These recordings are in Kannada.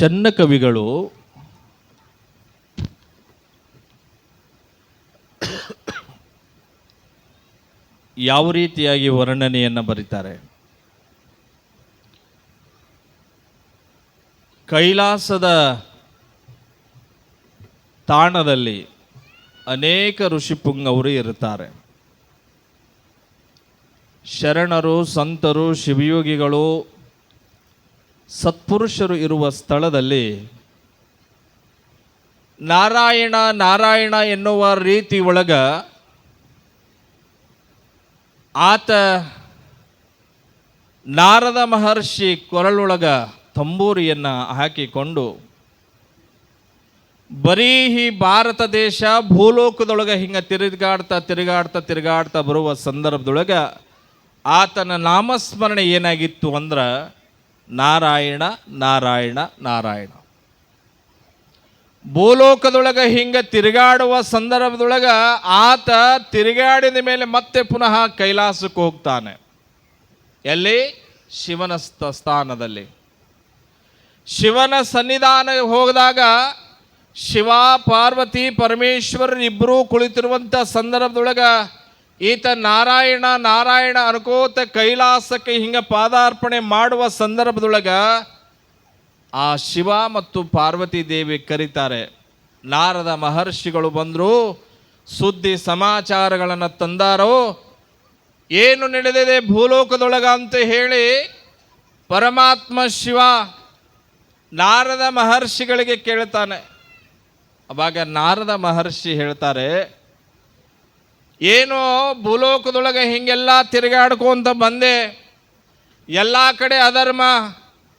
ಚೆನ್ನ ಕವಿಗಳು ಯಾವ ರೀತಿಯಾಗಿ ವರ್ಣನೆಯನ್ನು ಬರೀತಾರೆ? ಕೈಲಾಸದ ತಾಣದಲ್ಲಿ ಅನೇಕ ಋಷಿಪುಂಗವರು ಇರುತ್ತಾರೆ. ಶರಣರು, ಸಂತರು, ಶಿವಯೋಗಿಗಳು, ಸತ್ಪುರುಷರು ಇರುವ ಸ್ಥಳದಲ್ಲಿ ನಾರಾಯಣ ನಾರಾಯಣ ಎನ್ನುವ ರೀತಿ ಒಳಗ ಆತ ನಾರದ ಮಹರ್ಷಿ ಕೊರಳೊಳಗ ತಂಬೂರಿಯನ್ನು ಹಾಕಿಕೊಂಡು ಬರೀ ಈ ಭಾರತ ದೇಶ ಭೂಲೋಕದೊಳಗೆ ಹಿಂಗೆ ತಿರುಗಾಡ್ತಾ ಬರುವ ಸಂದರ್ಭದೊಳಗೆ ಆತನ ನಾಮಸ್ಮರಣೆ ಏನಾಗಿತ್ತು ಅಂದ್ರೆ ನಾರಾಯಣ ನಾರಾಯಣ ನಾರಾಯಣ. ಭೂಲೋಕದೊಳಗೆ ಹಿಂಗೆ ತಿರುಗಾಡುವ ಸಂದರ್ಭದೊಳಗೆ ಆತ ತಿರುಗಾಡಿದ ಮೇಲೆ ಮತ್ತೆ ಪುನಃ ಕೈಲಾಸಕ್ಕೆ ಹೋಗ್ತಾನೆ. ಎಲ್ಲಿ? ಶಿವನ ಸ್ಥಾನದಲ್ಲಿ. ಶಿವನ ಸನ್ನಿಧಾನ ಹೋಗಿದಾಗ ಶಿವ, ಪಾರ್ವತಿ, ಪರಮೇಶ್ವರರು ಇಬ್ಬರೂ ಕುಳಿತಿರುವಂಥ ಸಂದರ್ಭದೊಳಗೆ ಈತ ನಾರಾಯಣ ನಾರಾಯಣ ಅನ್ಕೋತ ಕೈಲಾಸಕ್ಕೆ ಹಿಂಗೆ ಪಾದಾರ್ಪಣೆ ಮಾಡುವ ಸಂದರ್ಭದೊಳಗೆ ಆ ಶಿವ ಮತ್ತು ಪಾರ್ವತಿ ದೇವಿ ಕರೀತಾರೆ. ನಾರದ ಮಹರ್ಷಿಗಳು ಬಂದರು, ಸುದ್ದಿ ಸಮಾಚಾರಗಳನ್ನು ತಂದಾರೋ, ಏನು ನಡೆದಿದೆ ಭೂಲೋಕದೊಳಗ ಅಂತ ಹೇಳಿ ಪರಮಾತ್ಮ ಶಿವ ನಾರದ ಮಹರ್ಷಿಗಳಿಗೆ ಕೇಳ್ತಾನೆ. ಅವಾಗ ನಾರದ ಮಹರ್ಷಿ ಹೇಳ್ತಾರೆ, ಏನೋ ಭೂಲೋಕದೊಳಗೆ ಹಿಂಗೆಲ್ಲ ತಿರುಗಾಡ್ಕೊಂತ ಬಂದೆ, ಎಲ್ಲ ಕಡೆ ಅಧರ್ಮ,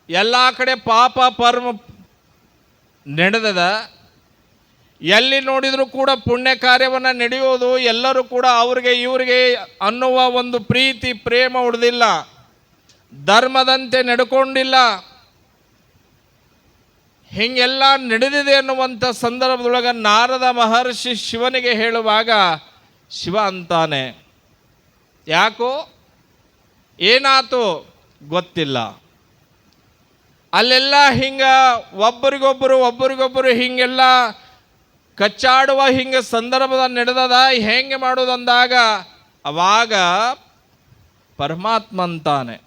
ಎಲ್ಲ ಕಡೆ ಪಾಪ ಪರ್ಮ ನಡೆದದ, ಎಲ್ಲಿ ನೋಡಿದರೂ ಕೂಡ ಪುಣ್ಯ ಕಾರ್ಯವನ್ನು ನಡೆಯೋದು, ಎಲ್ಲರೂ ಕೂಡ ಅವ್ರಿಗೆ ಇವ್ರಿಗೆ ಅನ್ನುವ ಒಂದು ಪ್ರೀತಿ ಪ್ರೇಮ ಉಳಿದಿಲ್ಲ, ಧರ್ಮದಂತೆ ನಡ್ಕೊಂಡಿಲ್ಲ, ಹಿಂಗೆಲ್ಲ ನಡೆದಿದೆ ಅನ್ನುವಂಥ ಸಂದರ್ಭದೊಳಗೆ ನಾರದ ಮಹರ್ಷಿ ಶಿವನಿಗೆ ಹೇಳುವಾಗ ಶಿವ ಅಂತಾನೆ, ಯಾಕೋ ಏನಾತು ಗೊತ್ತಿಲ್ಲ, ಅಲ್ಲೆಲ್ಲ ಹಿಂಗೆ ಒಬ್ಬರಿಗೊಬ್ಬರು ಹಿಂಗೆಲ್ಲ ಕಚ್ಚಾಡುವ ಹಿಂಗೆ ಸಂದರ್ಭದ ನಡೆದದ, ಹೆಂಗೆ ಮಾಡೋದಂದಾಗ ಅವಾಗ ಪರಮಾತ್ಮ ಅಂತಾನೆ,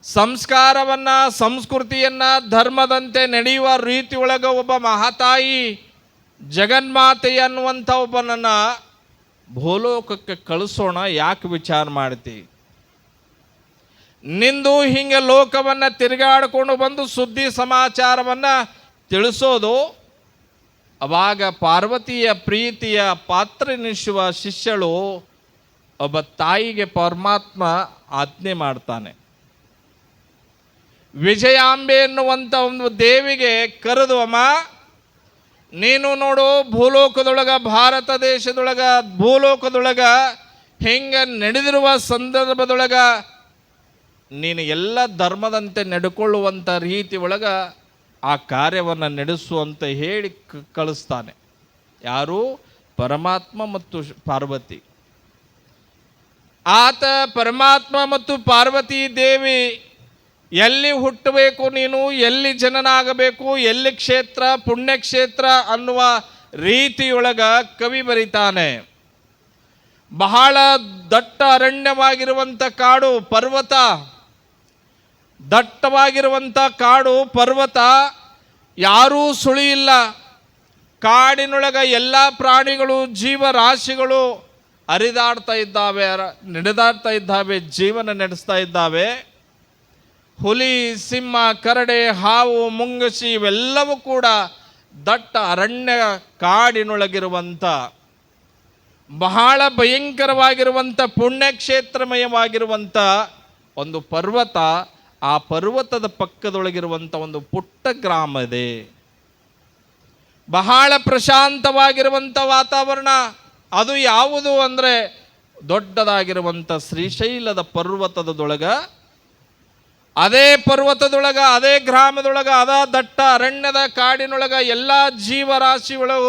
ಸಂಸ್ಕಾರವನ್ನು ಸಂಸ್ಕೃತಿಯನ್ನು ಧರ್ಮದಂತೆ ನಡೆಯುವ ರೀತಿ ಒಳಗೆ ಒಬ್ಬ ಮಹಾತಾಯಿ ಜಗನ್ಮಾತೆ ಅನ್ನುವಂಥ ಒಬ್ಬನನ್ನು ಭೂಲೋಕಕ್ಕೆ ಕಳಿಸೋಣ, ಯಾಕೆ ವಿಚಾರ ಮಾಡ್ತಿ? ನಿಂದು ಹಿಂಗೆ ಲೋಕವನ್ನು ತಿರುಗಾಡಿಕೊಂಡು ಬಂದು ಸುದ್ದಿ ಸಮಾಚಾರವನ್ನು ತಿಳಿಸೋದು. ಅವಾಗ ಪಾರ್ವತಿಯ ಪ್ರೀತಿಯ ಪಾತ್ರನೆನಿಸುವ ಶಿಷ್ಯಳು ಒಬ್ಬ ತಾಯಿಗೆ ಪರಮಾತ್ಮ ಆಜ್ಞೆ ಮಾಡ್ತಾನೆ. ವಿಜಯಾಂಬೆ ಎನ್ನುವಂಥ ಒಂದು ದೇವಿಗೆ ಕರೆದು, ಅಮ್ಮ ನೀನು ನೋಡು ಭೂಲೋಕದೊಳಗೆ, ಭಾರತ ದೇಶದೊಳಗೆ ಭೂಲೋಕದೊಳಗೆ ಹಿಂಗೆ ನಡೆದಿರುವ ಸಂದರ್ಭದೊಳಗೆ ನೀನು ಎಲ್ಲ ಧರ್ಮದಂತೆ ನಡ್ಕೊಳ್ಳುವಂಥ ರೀತಿ ಒಳಗೆ ಆ ಕಾರ್ಯವನ್ನು ನಡೆಸುವಂತ ಹೇಳಿ ಕಳಿಸ್ತಾನೆ. ಯಾರು? ಪರಮಾತ್ಮ ಮತ್ತು ಪಾರ್ವತಿ. ಆತ ಪರಮಾತ್ಮ ಮತ್ತು ಪಾರ್ವತಿ ದೇವಿ ಎಲ್ಲಿ ಹುಟ್ಟಬೇಕು, ನೀನು ಎಲ್ಲಿ ಜನನಾಗಬೇಕು, ಎಲ್ಲಿ ಕ್ಷೇತ್ರ ಪುಣ್ಯಕ್ಷೇತ್ರ ಅನ್ನುವ ರೀತಿಯೊಳಗ ಕವಿ ಬರೀತಾನೆ. ಬಹಳ ದಟ್ಟ ಅರಣ್ಯವಾಗಿರುವಂಥ ಕಾಡು ಪರ್ವತ, ದಟ್ಟವಾಗಿರುವಂಥ ಕಾಡು ಪರ್ವತ, ಯಾರೂ ಸುಳಿಯಿಲ್ಲ. ಕಾಡಿನೊಳಗ ಎಲ್ಲ ಪ್ರಾಣಿಗಳು ಜೀವರಾಶಿಗಳು ಹರಿದಾಡ್ತಾ ಇದ್ದಾವೆ, ನಡೆದಾಡ್ತಾ ಇದ್ದಾವೆ, ಜೀವನ ನಡೆಸ್ತಾ ಇದ್ದಾವೆ. ಹುಲಿ, ಸಿಂಹ, ಕರಡೆ, ಹಾವು, ಮುಂಗಸಿ ಇವೆಲ್ಲವೂ ಕೂಡ ದಟ್ಟ ಅರಣ್ಯ ಕಾಡಿನೊಳಗಿರುವಂಥ ಬಹಳ ಭಯಂಕರವಾಗಿರುವಂಥ ಪುಣ್ಯಕ್ಷೇತ್ರಮಯವಾಗಿರುವಂಥ ಒಂದು ಪರ್ವತ. ಆ ಪರ್ವತದ ಪಕ್ಕದೊಳಗಿರುವಂಥ ಒಂದು ಪುಟ್ಟ ಗ್ರಾಮ ಇದೆ. ಬಹಳ ಪ್ರಶಾಂತವಾಗಿರುವಂಥ ವಾತಾವರಣ. ಅದು ಯಾವುದು ಅಂದರೆ ದೊಡ್ಡದಾಗಿರುವಂಥ ಶ್ರೀಶೈಲದ ಪರ್ವತದೊಳಗ, ಅದೇ ಪರ್ವತದೊಳಗ, ಅದೇ ಗ್ರಾಮದೊಳಗ, ಅದ ದಟ್ಟ ಅರಣ್ಯದ ಕಾಡಿನೊಳಗ ಎಲ್ಲ ಜೀವರಾಶಿಗಳು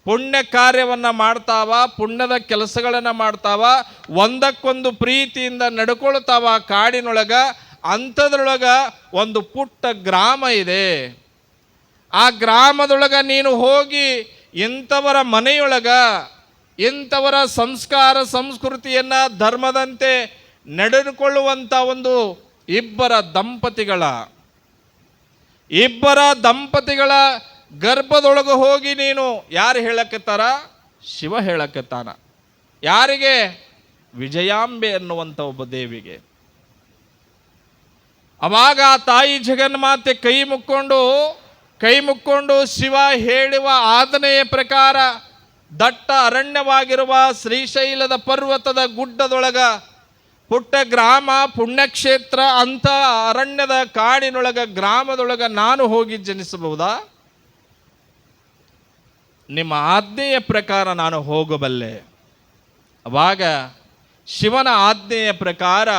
ಪುಣ್ಯ ಕಾರ್ಯವನ್ನು ಮಾಡ್ತಾವ, ಪುಣ್ಯದ ಕೆಲಸಗಳನ್ನು ಮಾಡ್ತಾವ, ಒಂದಕ್ಕೊಂದು ಪ್ರೀತಿಯಿಂದ ನಡ್ಕೊಳ್ತಾವ ಕಾಡಿನೊಳಗ. ಅಂಥದ್ರೊಳಗ ಒಂದು ಪುಟ್ಟ ಗ್ರಾಮ ಇದೆ. ಆ ಗ್ರಾಮದೊಳಗ ನೀನು ಹೋಗಿ ಇಂಥವರ ಮನೆಯೊಳಗ ಇಂಥವರ ಸಂಸ್ಕಾರ ಸಂಸ್ಕೃತಿಯನ್ನು ಧರ್ಮದಂತೆ ನಡೆದುಕೊಳ್ಳುವಂಥ ಒಂದು ಇಬ್ಬರ ದಂಪತಿಗಳ ಗರ್ಭದೊಳಗೆ ಹೋಗಿ ನೀನು ಯಾರು ಹೇಳಕತ್ತಾರ? ಶಿವ ಹೇಳಕತ್ತಾನ. ಯಾರಿಗೆ? ವಿಜಯಾಂಬೆ ಅನ್ನುವಂಥ ಒಬ್ಬ ದೇವಿಗೆ. ಅವಾಗ ಆ ತಾಯಿ ಜಗನ್ಮಾತೆ ಕೈ ಮುಕ್ಕೊಂಡು ಶಿವ ಹೇಳುವ ಆಜ್ಞೆಯ ಪ್ರಕಾರ ದಟ್ಟ ಅರಣ್ಯವಾಗಿರುವ ಶ್ರೀಶೈಲದ ಪರ್ವತದ ಗುಡ್ಡದೊಳಗ ಪುಟ್ಟ ಗ್ರಾಮ ಪುಣ್ಯಕ್ಷೇತ್ರ ಅಂತ ಅರಣ್ಯದ ಕಾಡಿನೊಳಗ ಗ್ರಾಮದೊಳಗ ನಾನು ಹೋಗಿ ಜನಿಸಬಹುದಾ? ನಿಮ್ಮ ಆಜ್ಞೆಯ ಪ್ರಕಾರ ನಾನು ಹೋಗಬಲ್ಲೆ. ಅವಾಗ ಶಿವನ ಆಜ್ಞೆಯ ಪ್ರಕಾರ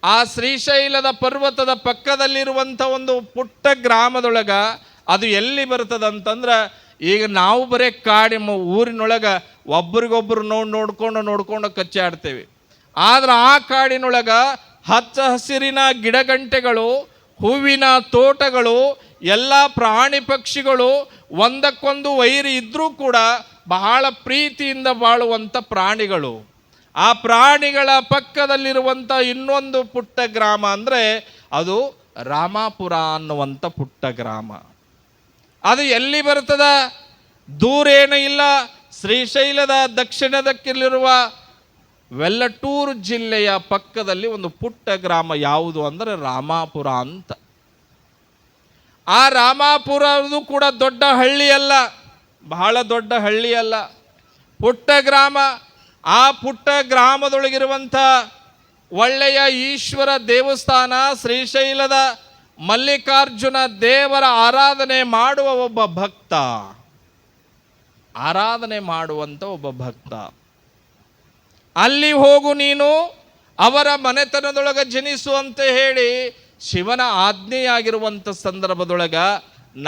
ಆ ಶ್ರೀಶೈಲದ ಪರ್ವತದ ಪಕ್ಕದಲ್ಲಿರುವಂಥ ಒಂದು ಪುಟ್ಟ ಗ್ರಾಮದೊಳಗ, ಅದು ಎಲ್ಲಿ ಬರ್ತದಂತಂದ್ರೆ, ಈಗ ನಾವು ಬರೀ ಊರಿನೊಳಗೆ ಒಬ್ರಿಗೊಬ್ರು ನೋಡ್ಕೊಂಡು ಕಚ್ಚಾಡ್ತೇವೆ. ಆದ್ರೆ ಆ ಕಾಡಿನೊಳಗ ಹಚ್ಚ ಹಸಿರಿನ ಗಿಡಗಂಟೆಗಳು, ಹೂವಿನ ತೋಟಗಳು, ಎಲ್ಲ ಪ್ರಾಣಿ ಪಕ್ಷಿಗಳು ಒಂದಕ್ಕೊಂದು ವೈರಿ ಇದ್ರೂ ಕೂಡ ಬಹಳ ಪ್ರೀತಿಯಿಂದ ಬಾಳುವಂಥ ಪ್ರಾಣಿಗಳು. ಆ ಪ್ರಾಣಿಗಳ ಪಕ್ಕದಲ್ಲಿರುವಂಥ ಇನ್ನೊಂದು ಪುಟ್ಟ ಗ್ರಾಮ ಅಂದರೆ ಅದು ರಾಮಾಪುರ ಅನ್ನುವಂಥ ಪುಟ್ಟ ಗ್ರಾಮ. ಅದು ಎಲ್ಲಿ ಬರ್ತದ? ದೂರೇನೂ ಇಲ್ಲ. ಶ್ರೀಶೈಲದ ದಕ್ಷಿಣದಕ್ಕಿರುವ ವೆಲ್ಲಟೂರು ಜಿಲ್ಲೆಯ ಪಕ್ಕದಲ್ಲಿ ಒಂದು ಪುಟ್ಟ ಗ್ರಾಮ. ಯಾವುದು ಅಂದರೆ ರಾಮಾಪುರ ಅಂತ. ಆ ರಾಮಾಪುರದು ಕೂಡ ದೊಡ್ಡ ಹಳ್ಳಿ ಅಲ್ಲ, ಬಹಳ ದೊಡ್ಡ ಹಳ್ಳಿ ಅಲ್ಲ, ಪುಟ್ಟ ಗ್ರಾಮ. ಆ ಪುಟ್ಟ ಗ್ರಾಮದೊಳಗಿರುವಂಥ ಒಳ್ಳೆಯ ಈಶ್ವರ ದೇವಸ್ಥಾನ, ಶ್ರೀಶೈಲದ ಮಲ್ಲಿಕಾರ್ಜುನ ದೇವರ ಆರಾಧನೆ ಮಾಡುವ ಒಬ್ಬ ಭಕ್ತ. ಅಲ್ಲಿ ಹೋಗು ನೀನು, ಅವರ ಮನೆತನದೊಳಗೆ ಜನಿಸು ಅಂತ ಹೇಳಿ ಶಿವನ ಆಜ್ಞೆಯಾಗಿರುವಂಥ ಸಂದರ್ಭದೊಳಗ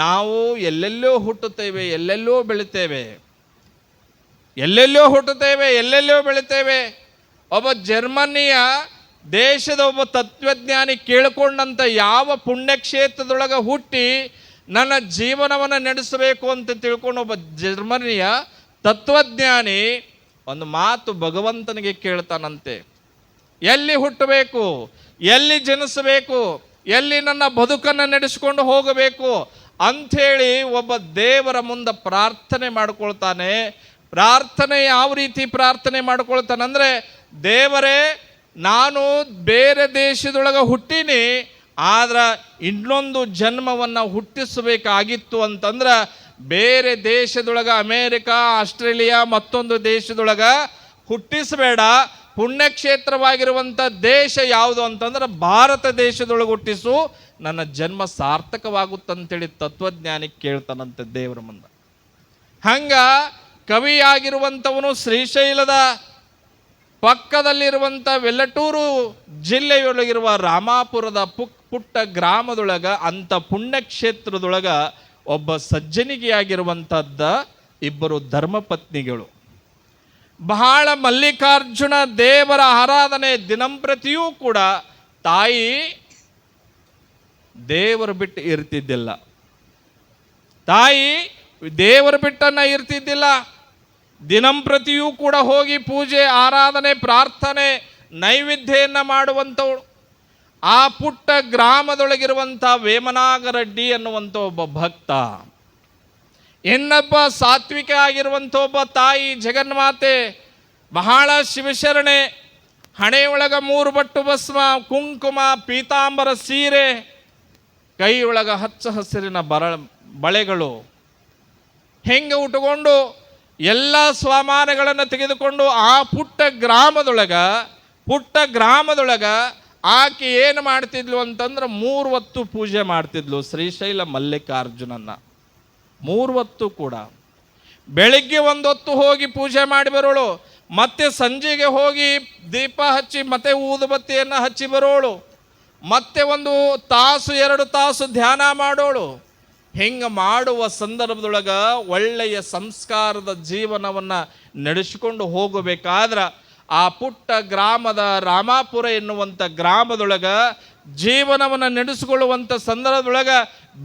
ನಾವು ಎಲ್ಲೆಲ್ಲೋ ಹುಟ್ಟುತ್ತೇವೆ, ಎಲ್ಲೆಲ್ಲೋ ಬೆಳಿತೇವೆ. ಒಬ್ಬ ಜರ್ಮನಿಯ ದೇಶದ ಒಬ್ಬ ತತ್ವಜ್ಞಾನಿ ಕೇಳಿಕೊಂಡಂಥ ಯಾವ ಪುಣ್ಯಕ್ಷೇತ್ರದೊಳಗೆ ಹುಟ್ಟಿ ನನ್ನ ಜೀವನವನ್ನು ನಡೆಸಬೇಕು ಅಂತ ತಿಳ್ಕೊಂಡು ಒಬ್ಬ ಜರ್ಮನಿಯ ತತ್ವಜ್ಞಾನಿ ಒಂದು ಮಾತು ಭಗವಂತನಿಗೆ ಕೇಳ್ತಾನಂತೆ. ಎಲ್ಲಿ ಹುಟ್ಟಬೇಕು, ಎಲ್ಲಿ ಜನಿಸಬೇಕು, ಎಲ್ಲಿ ನನ್ನ ಬದುಕನ್ನು ನಡೆಸಿಕೊಂಡು ಹೋಗಬೇಕು ಅಂಥೇಳಿ ಒಬ್ಬ ದೇವರ ಮುಂದೆ ಪ್ರಾರ್ಥನೆ ಮಾಡ್ಕೊಳ್ತಾನೆ. ಪ್ರಾರ್ಥನೆ ಯಾವ ರೀತಿ ಪ್ರಾರ್ಥನೆ ಮಾಡ್ಕೊಳ್ತಾನಂದರೆ, ದೇವರೇ, ನಾನು ಬೇರೆ ದೇಶದೊಳಗೆ ಹುಟ್ಟೀನಿ, ಆದ್ರೆ ಇನ್ನೊಂದು ಜನ್ಮವನ್ನು ಹುಟ್ಟಿಸಬೇಕಾಗಿತ್ತು ಅಂತಂದ್ರೆ ಬೇರೆ ದೇಶದೊಳಗೆ, ಅಮೇರಿಕಾ, ಆಸ್ಟ್ರೇಲಿಯಾ, ಮತ್ತೊಂದು ದೇಶದೊಳಗೆ ಹುಟ್ಟಿಸಬೇಡ. ಪುಣ್ಯಕ್ಷೇತ್ರವಾಗಿರುವಂಥ ದೇಶ ಯಾವುದು ಅಂತಂದ್ರೆ ಭಾರತ ದೇಶದೊಳಗೆ ಹುಟ್ಟಿಸು, ನನ್ನ ಜನ್ಮ ಸಾರ್ಥಕವಾಗುತ್ತಂತೇಳಿ ತತ್ವಜ್ಞಾನಿ ಕೇಳ್ತಾನಂತೆ ದೇವರ ಮುಂದೆ. ಹಂಗ ಕವಿಯಾಗಿರುವಂಥವನು ಶ್ರೀಶೈಲದ ಪಕ್ಕದಲ್ಲಿರುವಂಥ ವೆಲ್ಲಟೂರು ಜಿಲ್ಲೆಯೊಳಗಿರುವ ರಾಮಾಪುರದ ಪುಟ್ಟ ಗ್ರಾಮದೊಳಗ ಅಂಥ ಪುಣ್ಯಕ್ಷೇತ್ರದೊಳಗ ಒಬ್ಬ ಸಜ್ಜನಿಗೆಯಾಗಿರುವಂಥದ್ದ ಇಬ್ಬರು ಧರ್ಮಪತ್ನಿಗಳು. ಬಹಳ ಮಲ್ಲಿಕಾರ್ಜುನ ದೇವರ ಆರಾಧನೆ ದಿನಂಪ್ರತಿಯೂ ಕೂಡ ತಾಯಿ ದೇವರು ಬಿಟ್ಟು ಇರ್ತಿದ್ದಿಲ್ಲ. ತಾಯಿ ದೇವರು ಬಿಟ್ಟನ್ನ ಇರ್ತಿದ್ದಿಲ್ಲ. ದಿನಂಪ್ರತಿಯೂ ಕೂಡ ಹೋಗಿ ಪೂಜೆ, ಆರಾಧನೆ, ಪ್ರಾರ್ಥನೆ, ನೈವೇದ್ಯವನ್ನು ಮಾಡುವಂಥವಳು. ಆ ಪುಟ್ಟ ಗ್ರಾಮದೊಳಗಿರುವಂಥ ವೇಮನಾಗರೆಡ್ಡಿ ಅನ್ನುವಂಥ ಒಬ್ಬ ಭಕ್ತ, ಇನ್ನೊಬ್ಬ ಸಾತ್ವಿಕ ಆಗಿರುವಂಥ ಒಬ್ಬ ತಾಯಿ ಜಗನ್ಮಾತೆ, ಬಹಳ ಶಿವಶರಣೆ, ಹಣೆಯೊಳಗ 3 ಬಟ್ಟು ಭಸ್ಮ, ಕುಂಕುಮ, ಪೀತಾಂಬರ ಸೀರೆ, ಕೈಯೊಳಗ ಹಚ್ಚ ಹಸಿರಿನ ಬಳೆಗಳು, ಹೆಂಗೆ ಉಟ್ಕೊಂಡು ಎಲ್ಲ ಸ್ವಮಾನಗಳನ್ನು ತೆಗೆದುಕೊಂಡು ಆ ಪುಟ್ಟ ಗ್ರಾಮದೊಳಗ ಆಕೆ ಏನು ಮಾಡ್ತಿದ್ಲು ಅಂತಂದ್ರೆ 3 ಹೊತ್ತು ಪೂಜೆ ಮಾಡ್ತಿದ್ಲು ಶ್ರೀಶೈಲ ಮಲ್ಲಿಕಾರ್ಜುನನ್ನ. 3 ಹೊತ್ತು ಕೂಡ. ಬೆಳಿಗ್ಗೆ 1 ಹೊತ್ತು ಹೋಗಿ ಪೂಜೆ ಮಾಡಿ ಬರೋಳು, ಮತ್ತೆ ಸಂಜೆಗೆ ಹೋಗಿ ದೀಪ ಹಚ್ಚಿ ಮತ್ತೆ ಊದುಬತ್ತಿಯನ್ನು ಹಚ್ಚಿ ಬರೋಳು, ಮತ್ತೆ 1 ತಾಸು 2 ತಾಸು ಧ್ಯಾನ ಮಾಡೋಳು. ಹಿಂಗೆ ಮಾಡುವ ಸಂದರ್ಭದೊಳಗೆ ಒಳ್ಳೆಯ ಸಂಸ್ಕಾರದ ಜೀವನವನ್ನು ನಡೆಸಿಕೊಂಡು ಹೋಗಬೇಕಾದ್ರೆ ಆ ಪುಟ್ಟ ಗ್ರಾಮದ ರಾಮಾಪುರ ಎನ್ನುವಂಥ ಗ್ರಾಮದೊಳಗೆ ಜೀವನವನ್ನು ನಡೆಸಿಕೊಳ್ಳುವಂಥ ಸಂದರ್ಭದೊಳಗ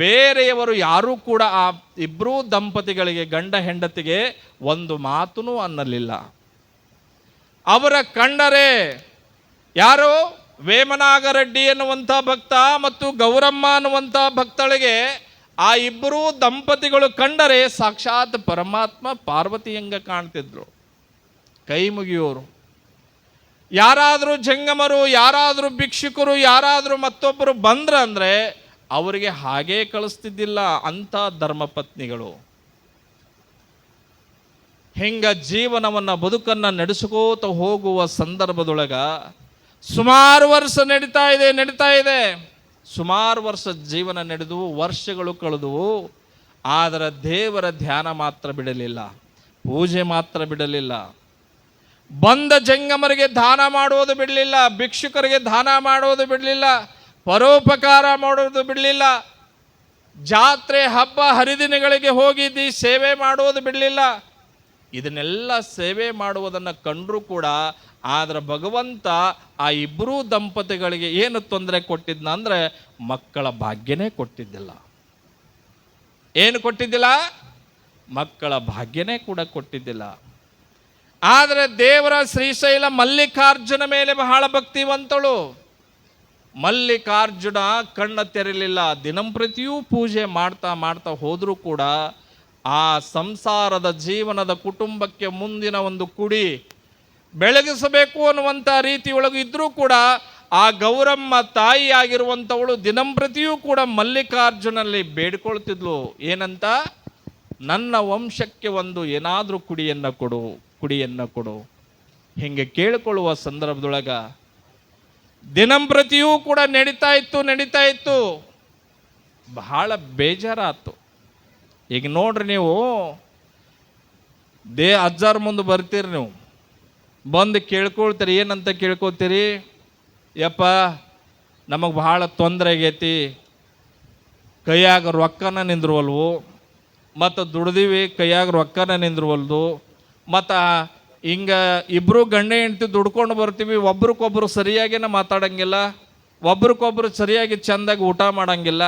ಬೇರೆಯವರು ಯಾರೂ ಕೂಡ ಆ ಇಬ್ಬರೂ ದಂಪತಿಗಳಿಗೆ, ಗಂಡ ಹೆಂಡತಿಗೆ ಒಂದು ಮಾತೂ ಅನ್ನಲಿಲ್ಲ. ಅವರ ಕಂಡರೆ ಯಾರು ವೇಮನಾಗರೆಡ್ಡಿ ಎನ್ನುವಂಥ ಭಕ್ತ ಮತ್ತು ಗೌರಮ್ಮ ಅನ್ನುವಂಥ ಭಕ್ತಳಿಗೆ ಆ ಇಬ್ಬರೂ ದಂಪತಿಗಳು ಕಂಡರೆ ಸಾಕ್ಷಾತ್ ಪರಮಾತ್ಮ ಪಾರ್ವತಿಯಂಗ ಕಾಣ್ತಿದ್ರು, ಕೈ ಮುಗಿಯೋರು. ಯಾರಾದರೂ ಜಂಗಮರು, ಯಾರಾದರೂ ಭಿಕ್ಷುಕರು, ಯಾರಾದರೂ ಮತ್ತೊಬ್ಬರು ಬಂದ್ರಂದ್ರೆ ಅವರಿಗೆ ಹಾಗೇ ಕಳಿಸ್ತಿದ್ದಿಲ್ಲ ಅಂಥ ಧರ್ಮಪತ್ನಿಗಳು. ಹಿಂಗ ಜೀವನವನ್ನು ಬದುಕನ್ನು ನಡೆಸ್ಕೋತ ಹೋಗುವ ಸಂದರ್ಭದೊಳಗ ಸುಮಾರು ವರ್ಷ ನಡೀತಾ ಇದೆ. ಸುಮಾರು ವರ್ಷ ಜೀವನ ನಡೆದು ವರ್ಷಗಳು ಕಳೆದುವು. ಆದರೆ ದೇವರ ಧ್ಯಾನ ಮಾತ್ರ ಬಿಡಲಿಲ್ಲ, ಪೂಜೆ ಮಾತ್ರ ಬಿಡಲಿಲ್ಲ. ಬಂದ ಜಂಗಮರಿಗೆ ದಾನ ಮಾಡೋದು ಬಿಡಲಿಲ್ಲ, ಭಿಕ್ಷುಕರಿಗೆ ದಾನ ಮಾಡೋದು ಬಿಡಲಿಲ್ಲ, ಪರೋಪಕಾರ ಮಾಡೋದು ಬಿಡಲಿಲ್ಲ, ಜಾತ್ರೆ ಹಬ್ಬ ಹರಿದಿನಗಳಿಗೆ ಹೋಗಿದ್ದು ಸೇವೆ ಮಾಡೋದು ಬಿಡಲಿಲ್ಲ. ಇದನ್ನೆಲ್ಲ ಸೇವೆ ಮಾಡುವುದನ್ನು ಕಂಡರೂ ಕೂಡ ಆದರೆ ಭಗವಂತ ಆ ಇಬ್ಬರೂ ದಂಪತಿಗಳಿಗೆ ಏನು ತೊಂದರೆ ಕೊಟ್ಟಿದ್ನ ಅಂದರೆ ಮಕ್ಕಳ ಭಾಗ್ಯನೇ ಕೊಟ್ಟಿದ್ದಿಲ್ಲ. ಏನು ಕೊಟ್ಟಿದ್ದಿಲ್ಲ? ಮಕ್ಕಳ ಭಾಗ್ಯನೇ ಕೂಡ ಕೊಟ್ಟಿದ್ದಿಲ್ಲ. ಆದರೆ ದೇವರ ಶ್ರೀಶೈಲ ಮಲ್ಲಿಕಾರ್ಜುನ ಮೇಲೆ ಬಹಳ ಭಕ್ತಿವಂತಳು. ಮಲ್ಲಿಕಾರ್ಜುನ ಕಣ್ಣ ತೆರಲಿಲ್ಲ. ದಿನಂಪ್ರತಿಯೂ ಪೂಜೆ ಮಾಡ್ತಾ ಮಾಡ್ತಾ ಹೋದರೂ ಕೂಡ ಆ ಸಂಸಾರದ ಜೀವನದ ಕುಟುಂಬಕ್ಕೆ ಮುಂದಿನ ಒಂದು ಕುಡಿ ಬೆಳಗಿಸಬೇಕು ಅನ್ನುವಂಥ ರೀತಿಯೊಳಗೆ ಇದ್ದರೂ ಕೂಡ ಆ ಗೌರಮ್ಮ ತಾಯಿಯಾಗಿರುವಂಥವಳು ದಿನಂಪ್ರತಿಯೂ ಕೂಡ ಮಲ್ಲಿಕಾರ್ಜುನಲ್ಲಿ ಬೇಡ್ಕೊಳ್ತಿದ್ಲು. ಏನಂತ? ನನ್ನ ವಂಶಕ್ಕೆ ಒಂದು ಏನಾದರೂ ಕುಡಿಯನ್ನು ಕೊಡು. ಹೀಗೆ ಕೇಳಿಕೊಳ್ಳುವ ಸಂದರ್ಭದೊಳಗೆ ದಿನಂಪ್ರತಿಯೂ ಕೂಡ ನಡೀತಾ ಇತ್ತು. ಬಹಳ ಬೇಜಾರಾತು. ಈಗ ನೋಡ್ರಿ, ನೀವು ಅಜ್ಜಾರ ಮುಂದೆ ಬರ್ತೀರಿ, ನೀವು ಬಂದು ಕೇಳ್ಕೊಳ್ತೀರಿ. ಏನಂತ ಕೇಳ್ಕೊತೀರಿ? ಯಪ್ಪ, ನಮಗೆ ಭಾಳ ತೊಂದರೆ ಆಗೈತಿ, ಕೈಯಾಗ ರೊಕ್ಕನ ನಿಂದ್ರವಲ್ವು, ಮತ್ತು ದುಡ್ದೀವಿ ಕೈಯಾಗ ರೊಕ್ಕನ ನಿಂದ್ರವಲ್ದು, ಮತ್ತು ಹಿಂಗೆ ಇಬ್ಬರು ಗಂಡ ಹೆಂಡ್ತಿ ದುಡ್ಕೊಂಡು ಬರ್ತೀವಿ, ಒಬ್ರಿಗೊಬ್ರು ಸರಿಯಾಗಿನ ಮಾತಾಡಂಗಿಲ್ಲ, ಒಬ್ರಿಗೊಬ್ರು ಸರಿಯಾಗಿ ಚೆಂದಾಗಿ ಊಟ ಮಾಡಂಗಿಲ್ಲ,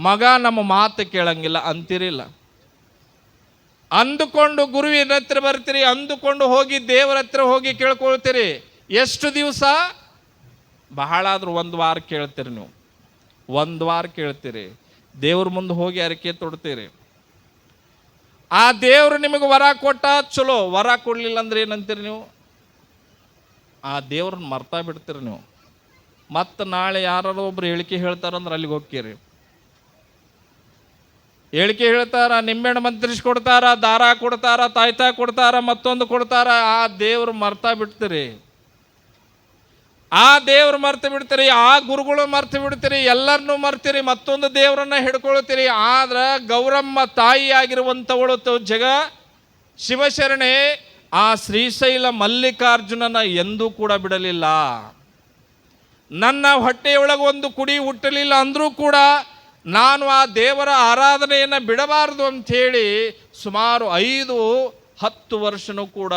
ಮಗ ನಮ್ಮ ಮಾತು ಕೇಳಂಗಿಲ್ಲ ಅಂತಿರಿಲ್ಲ. ಅಂದುಕೊಂಡು ಗುರುವಿನ ಹತ್ರ ಬರ್ತೀರಿ, ಅಂದುಕೊಂಡು ಹೋಗಿ ದೇವರ ಹತ್ರ ಹೋಗಿ ಕೇಳ್ಕೊಳ್ತೀರಿ. ಎಷ್ಟು ದಿವಸ? ಬಹಳ ಆದರೂ 1 ವಾರ ಕೇಳ್ತೀರಿ. ನೀವು 1 ವಾರ ಕೇಳ್ತೀರಿ, ದೇವ್ರ ಮುಂದೆ ಹೋಗಿ ಅರಿಕೆ ತೊಡ್ತೀರಿ. ಆ ದೇವರು ನಿಮಗೆ ವರ ಕೊಟ್ಟ ಚಲೋ, ವರ ಕೊಡಲಿಲ್ಲ ಅಂದ್ರೆ ಏನಂತೀರಿ ನೀವು? ಆ ದೇವ್ರನ್ನ ಮರ್ತಾ ಬಿಡ್ತೀರಿ ನೀವು. ಮತ್ತು ನಾಳೆ ಯಾರು ಒಬ್ರು ಹೇಳಿಕೆ ಹೇಳ್ತಾರಂದ್ರೆ ಅಲ್ಲಿಗೆ ಹೋಗ್ತೀರಿ. ಹೇಳಿಕೆ ಹೇಳ್ತಾರ, ನಿಂಬೆಹಣ್ಣು ಮಂತ್ರಿಸ್ಕೊಡ್ತಾರ, ದಾರ ಕೊಡ್ತಾರ, ತಾಯ್ತಾ ಕೊಡ್ತಾರ, ಮತ್ತೊಂದು ಕೊಡ್ತಾರ. ಆ ದೇವ್ರು ಮರ್ತಾ ಬಿಡ್ತೀರಿ. ಆ ದೇವ್ರು ಮರ್ತು ಬಿಡ್ತೀರಿ, ಆ ಗುರುಗಳು ಮರ್ತು ಬಿಡ್ತೀರಿ, ಎಲ್ಲರನ್ನೂ ಮರ್ತೀರಿ, ಮತ್ತೊಂದು ದೇವರನ್ನ ಹಿಡ್ಕೊಳ್ತೀರಿ. ಆದ್ರೆ ಗೌರಮ್ಮ ತಾಯಿಯಾಗಿರುವಂಥವಳು ಶಿವಶರಣೆ ಆ ಶ್ರೀಶೈಲ ಮಲ್ಲಿಕಾರ್ಜುನನ ಎಂದೂ ಕೂಡ ಬಿಡಲಿಲ್ಲ. ನನ್ನ ಹೊಟ್ಟೆಯೊಳಗೆ ಒಂದು ಕುಡಿ ಹುಟ್ಟಲಿಲ್ಲ ಅಂದರೂ ಕೂಡ ನಾನು ಆ ದೇವರ ಆರಾಧನೆಯನ್ನು ಬಿಡಬಾರದು ಅಂಥೇಳಿ ಸುಮಾರು 5-10 ವರ್ಷನೂ ಕೂಡ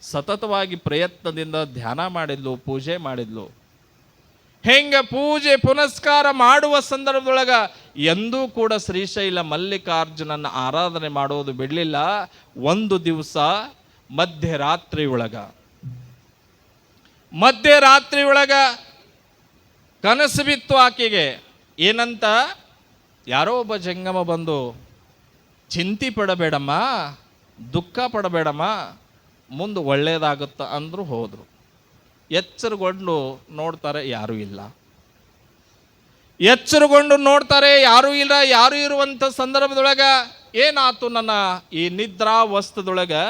ಸತತವಾಗಿ ಪ್ರಯತ್ನದಿಂದ ಧ್ಯಾನ ಮಾಡಿದ್ಲು, ಪೂಜೆ ಮಾಡಿದ್ಲು. ಹೆಂಗೆ ಪೂಜೆ ಪುನಸ್ಕಾರ ಮಾಡುವ ಸಂದರ್ಭದೊಳಗೆ ಎಂದೂ ಕೂಡ ಶ್ರೀಶೈಲ ಮಲ್ಲಿಕಾರ್ಜುನನ ಆರಾಧನೆ ಮಾಡೋದು ಬಿಡಲಿಲ್ಲ. ಒಂದು ದಿವಸ ಮಧ್ಯರಾತ್ರಿ ಒಳಗ ಕನಸು ಬಿತ್ತು ಆಕೆಗೆ. ಏನಂತ? ಯಾರೋ ಒಬ್ಬ ಜಂಗಮ ಬಂದು, ಚಿಂತೆ ಪಡಬೇಡಮ್ಮ, ದುಃಖ ಪಡಬೇಡಮ್ಮ, ಮುಂದೆ ಒಳ್ಳೇದಾಗುತ್ತ ಅಂದರು. ಹೋದರು. ಎಚ್ಚರಗೊಂಡು ನೋಡ್ತಾರೆ, ಯಾರೂ ಇಲ್ಲ. ಎಚ್ಚರಗೊಂಡು ನೋಡ್ತಾರೆ, ಯಾರೂ ಇಲ್ಲ. ಯಾರೂ ಇರುವಂಥ ಸಂದರ್ಭದೊಳಗೆ ಏನಾಯ್ತು? ನನ್ನ ಈ ನಿದ್ರಾ ವಸ್ತುದೊಳಗೆ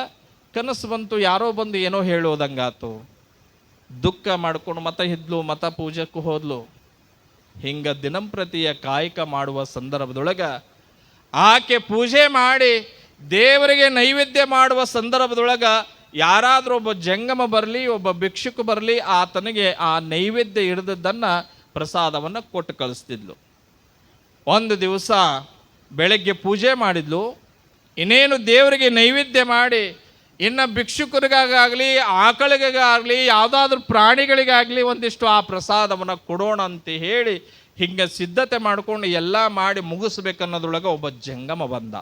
ಕನಸು ಬಂತು, ಯಾರೋ ಬಂದು ಏನೋ ಹೇಳೋದಂಗಾತು. ದುಃಖ ಮಾಡ್ಕೊಂಡು ಮತ ಹಿದ್ಲು, ಮತ ಪೂಜೆಕ್ಕೂ ಹೋದ್ಲು. ಹಿಂಗೆ ದಿನಂಪ್ರತಿಯ ಕಾಯಕ ಮಾಡುವ ಸಂದರ್ಭದೊಳಗೆ ಆಕೆ ಪೂಜೆ ಮಾಡಿ ದೇವರಿಗೆ ನೈವೇದ್ಯ ಮಾಡುವ ಸಂದರ್ಭದೊಳಗೆ ಯಾರಾದರೂ ಒಬ್ಬ ಜಂಗಮ ಬರಲಿ, ಒಬ್ಬ ಭಿಕ್ಷುಕ ಬರಲಿ, ಆತನಿಗೆ ಆ ನೈವೇದ್ಯ ಹಿಡಿದದ್ದನ್ನು ಪ್ರಸಾದವನ್ನು ಕೊಟ್ಟು ಕಳಿಸ್ತಿದ್ಲು. ಒಂದು ದಿವಸ ಬೆಳಗ್ಗೆ ಪೂಜೆ ಮಾಡಿದ್ಲು. ಇನ್ನೇನು ದೇವರಿಗೆ ನೈವೇದ್ಯ ಮಾಡಿ ಇನ್ನು ಭಿಕ್ಷುಕರಿಗಾಗಲಿ, ಆಕಳಿಗಾಗಲಿ, ಯಾವುದಾದ್ರೂ ಪ್ರಾಣಿಗಳಿಗಾಗಲಿ ಒಂದಿಷ್ಟು ಆ ಪ್ರಸಾದವನ್ನು ಕೊಡೋಣ ಅಂತ ಹೇಳಿ ಹಿಂಗೆ ಸಿದ್ಧತೆ ಮಾಡಿಕೊಂಡು ಎಲ್ಲ ಮಾಡಿ ಮುಗಿಸ್ಬೇಕನ್ನೋದ್ರೊಳಗೆ ಒಬ್ಬ ಜಂಗಮ ಬಂದ.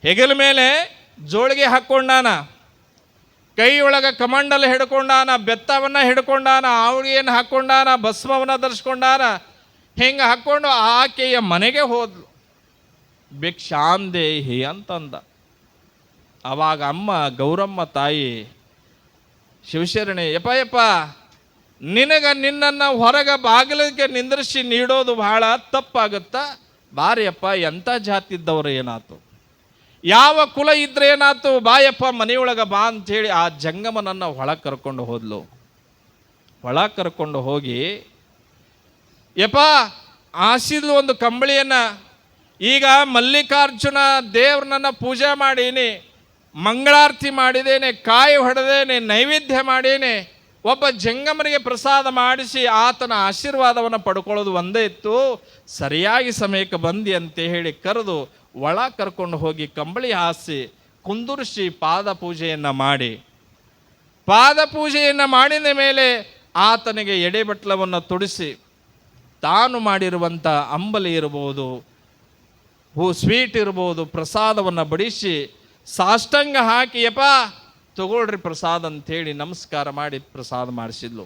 ಹೆಗಲ ಮೇಲೆ ಜೋಳಿಗೆ ಹಾಕ್ಕೊಂಡಾನ, ಕೈ ಒಳಗೆ ಕಮಂಡಲ ಹಿಡ್ಕೊಂಡಾನ, ಬೆತ್ತವನ್ನು ಹಿಡ್ಕೊಂಡಾನ, ಆವಳಿಯನ್ನು ಹಾಕ್ಕೊಂಡಾನ, ಭಸ್ಮವನ್ನು ಧರಿಸ್ಕೊಂಡಾನ. ಹಿಂಗೆ ಹಾಕ್ಕೊಂಡು ಆಕೆಯ ಮನೆಗೆ ಹೋದ್ಲು. ಭಿಕ್ಷಾಂದೇಹಿ ಅಂತಂದ. ಅವಾಗ ಅಮ್ಮ ಗೌರಮ್ಮ ತಾಯಿ ಶಿವಶರಣೆ, ಯಪ್ಪ ನಿನ್ನನ್ನು ಹೊರಗೆ ಬಾಗಿಲಿಗೆ ನಿಂದ್ರಿಸಿ ನೀಡೋದು ಬಹಳ ತಪ್ಪಾಗುತ್ತಾ? ಬಾರಿಯಪ್ಪ, ಎಂಥ ಜಾತಿ ಇದ್ದವರು ಏನಾಯ್ತು, ಯಾವ ಕುಲ ಇದ್ರೆ ಏನಾಯ್ತು, ಬಾಯಪ್ಪ ಮನೆಯೊಳಗೆ ಬಾ ಅಂಥೇಳಿ ಆ ಜಂಗಮನನ್ನು ಒಳಗೆ ಕರ್ಕೊಂಡು ಹೋದ್ಲು. ಒಳಗೆ ಕರ್ಕೊಂಡು ಹೋಗಿ, ಯಪ್ಪ ಹಾಸಿದ್ಲು ಒಂದು ಕಂಬಳಿಯನ್ನು. ಈಗ ಮಲ್ಲಿಕಾರ್ಜುನ ದೇವ್ರನ್ನ ಪೂಜೆ ಮಾಡೀನಿ, ಮಂಗಳಾರತಿ ಮಾಡಿದ್ದೇನೆ, ಕಾಯಿ ಹೊಡೆದೇನೆ, ನೈವೇದ್ಯ ಮಾಡೇನೆ. ಒಬ್ಬ ಜಂಗಮನಿಗೆ ಪ್ರಸಾದ ಮಾಡಿಸಿ ಆತನ ಆಶೀರ್ವಾದವನ್ನು ಪಡ್ಕೊಳ್ಳೋದು ಒಂದೇ ಇತ್ತು. ಸರಿಯಾಗಿ ಸಮಯಕ್ಕೆ ಬಂದಿ ಅಂತ ಹೇಳಿ ಕರೆದು ಒಳ ಕರ್ಕೊಂಡು ಹೋಗಿ ಕಂಬಳಿ ಹಾಸಿ ಕುಂದುರಿಸಿ ಪಾದ ಪೂಜೆಯನ್ನು ಮಾಡಿ, ಪಾದ ಪೂಜೆಯನ್ನು ಮಾಡಿದ ಮೇಲೆ ಆತನಿಗೆ ಎಡೆಬಟ್ಲವನ್ನು ತೊಡಿಸಿ ತಾನು ಮಾಡಿರುವಂಥ ಅಂಬಲಿ ಇರ್ಬೋದು, ಸ್ವೀಟ್ ಇರ್ಬೋದು, ಪ್ರಸಾದವನ್ನು ಬಡಿಸಿ ಸಾಷ್ಟಾಂಗ ಹಾಕಿ, ಯಪ್ಪ ತಗೊಳ್ರಿ ಪ್ರಸಾದ ಅಂಥೇಳಿ ನಮಸ್ಕಾರ ಮಾಡಿ ಪ್ರಸಾದ ಮಾಡಿಸಿದ್ಲು.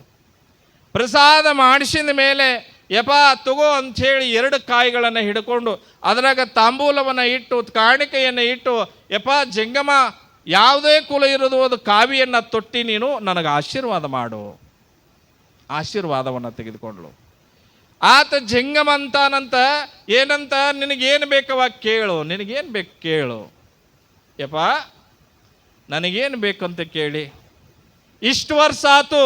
ಪ್ರಸಾದ ಮಾಡಿಸಿದ ಮೇಲೆ ಯಪ್ಪ ತಗೋ ಅಂಥೇಳಿ 2 ಕಾಯಿಗಳನ್ನು ಹಿಡ್ಕೊಂಡು ಅದರಾಗ ತಾಂಬೂಲವನ್ನು ಇಟ್ಟು ಕಾಣಿಕೆಯನ್ನು ಇಟ್ಟು, ಯಪ್ಪ ಜಂಗಮ ಯಾವುದೇ ಕುಲ ಇರೋದು ಅದು ಕಾವಿಯನ್ನು ತೊಟ್ಟಿ ನೀನು ನನಗೆ ಆಶೀರ್ವಾದ ಮಾಡು. ಆಶೀರ್ವಾದವನ್ನು ತೆಗೆದುಕೊಂಡ್ಳು. ಆತ ಜಂಗಮ ಅಂತಾನಂತ, ಏನಂತ, ನಿನಗೇನು ಬೇಕವ ಕೇಳು, ನಿನಗೇನು ಬೇಕು ಕೇಳು. ಯಪ್ಪ ನನಗೇನು ಬೇಕಂತ ಕೇಳಿ, ಇಷ್ಟು ವರ್ಷ ಆತು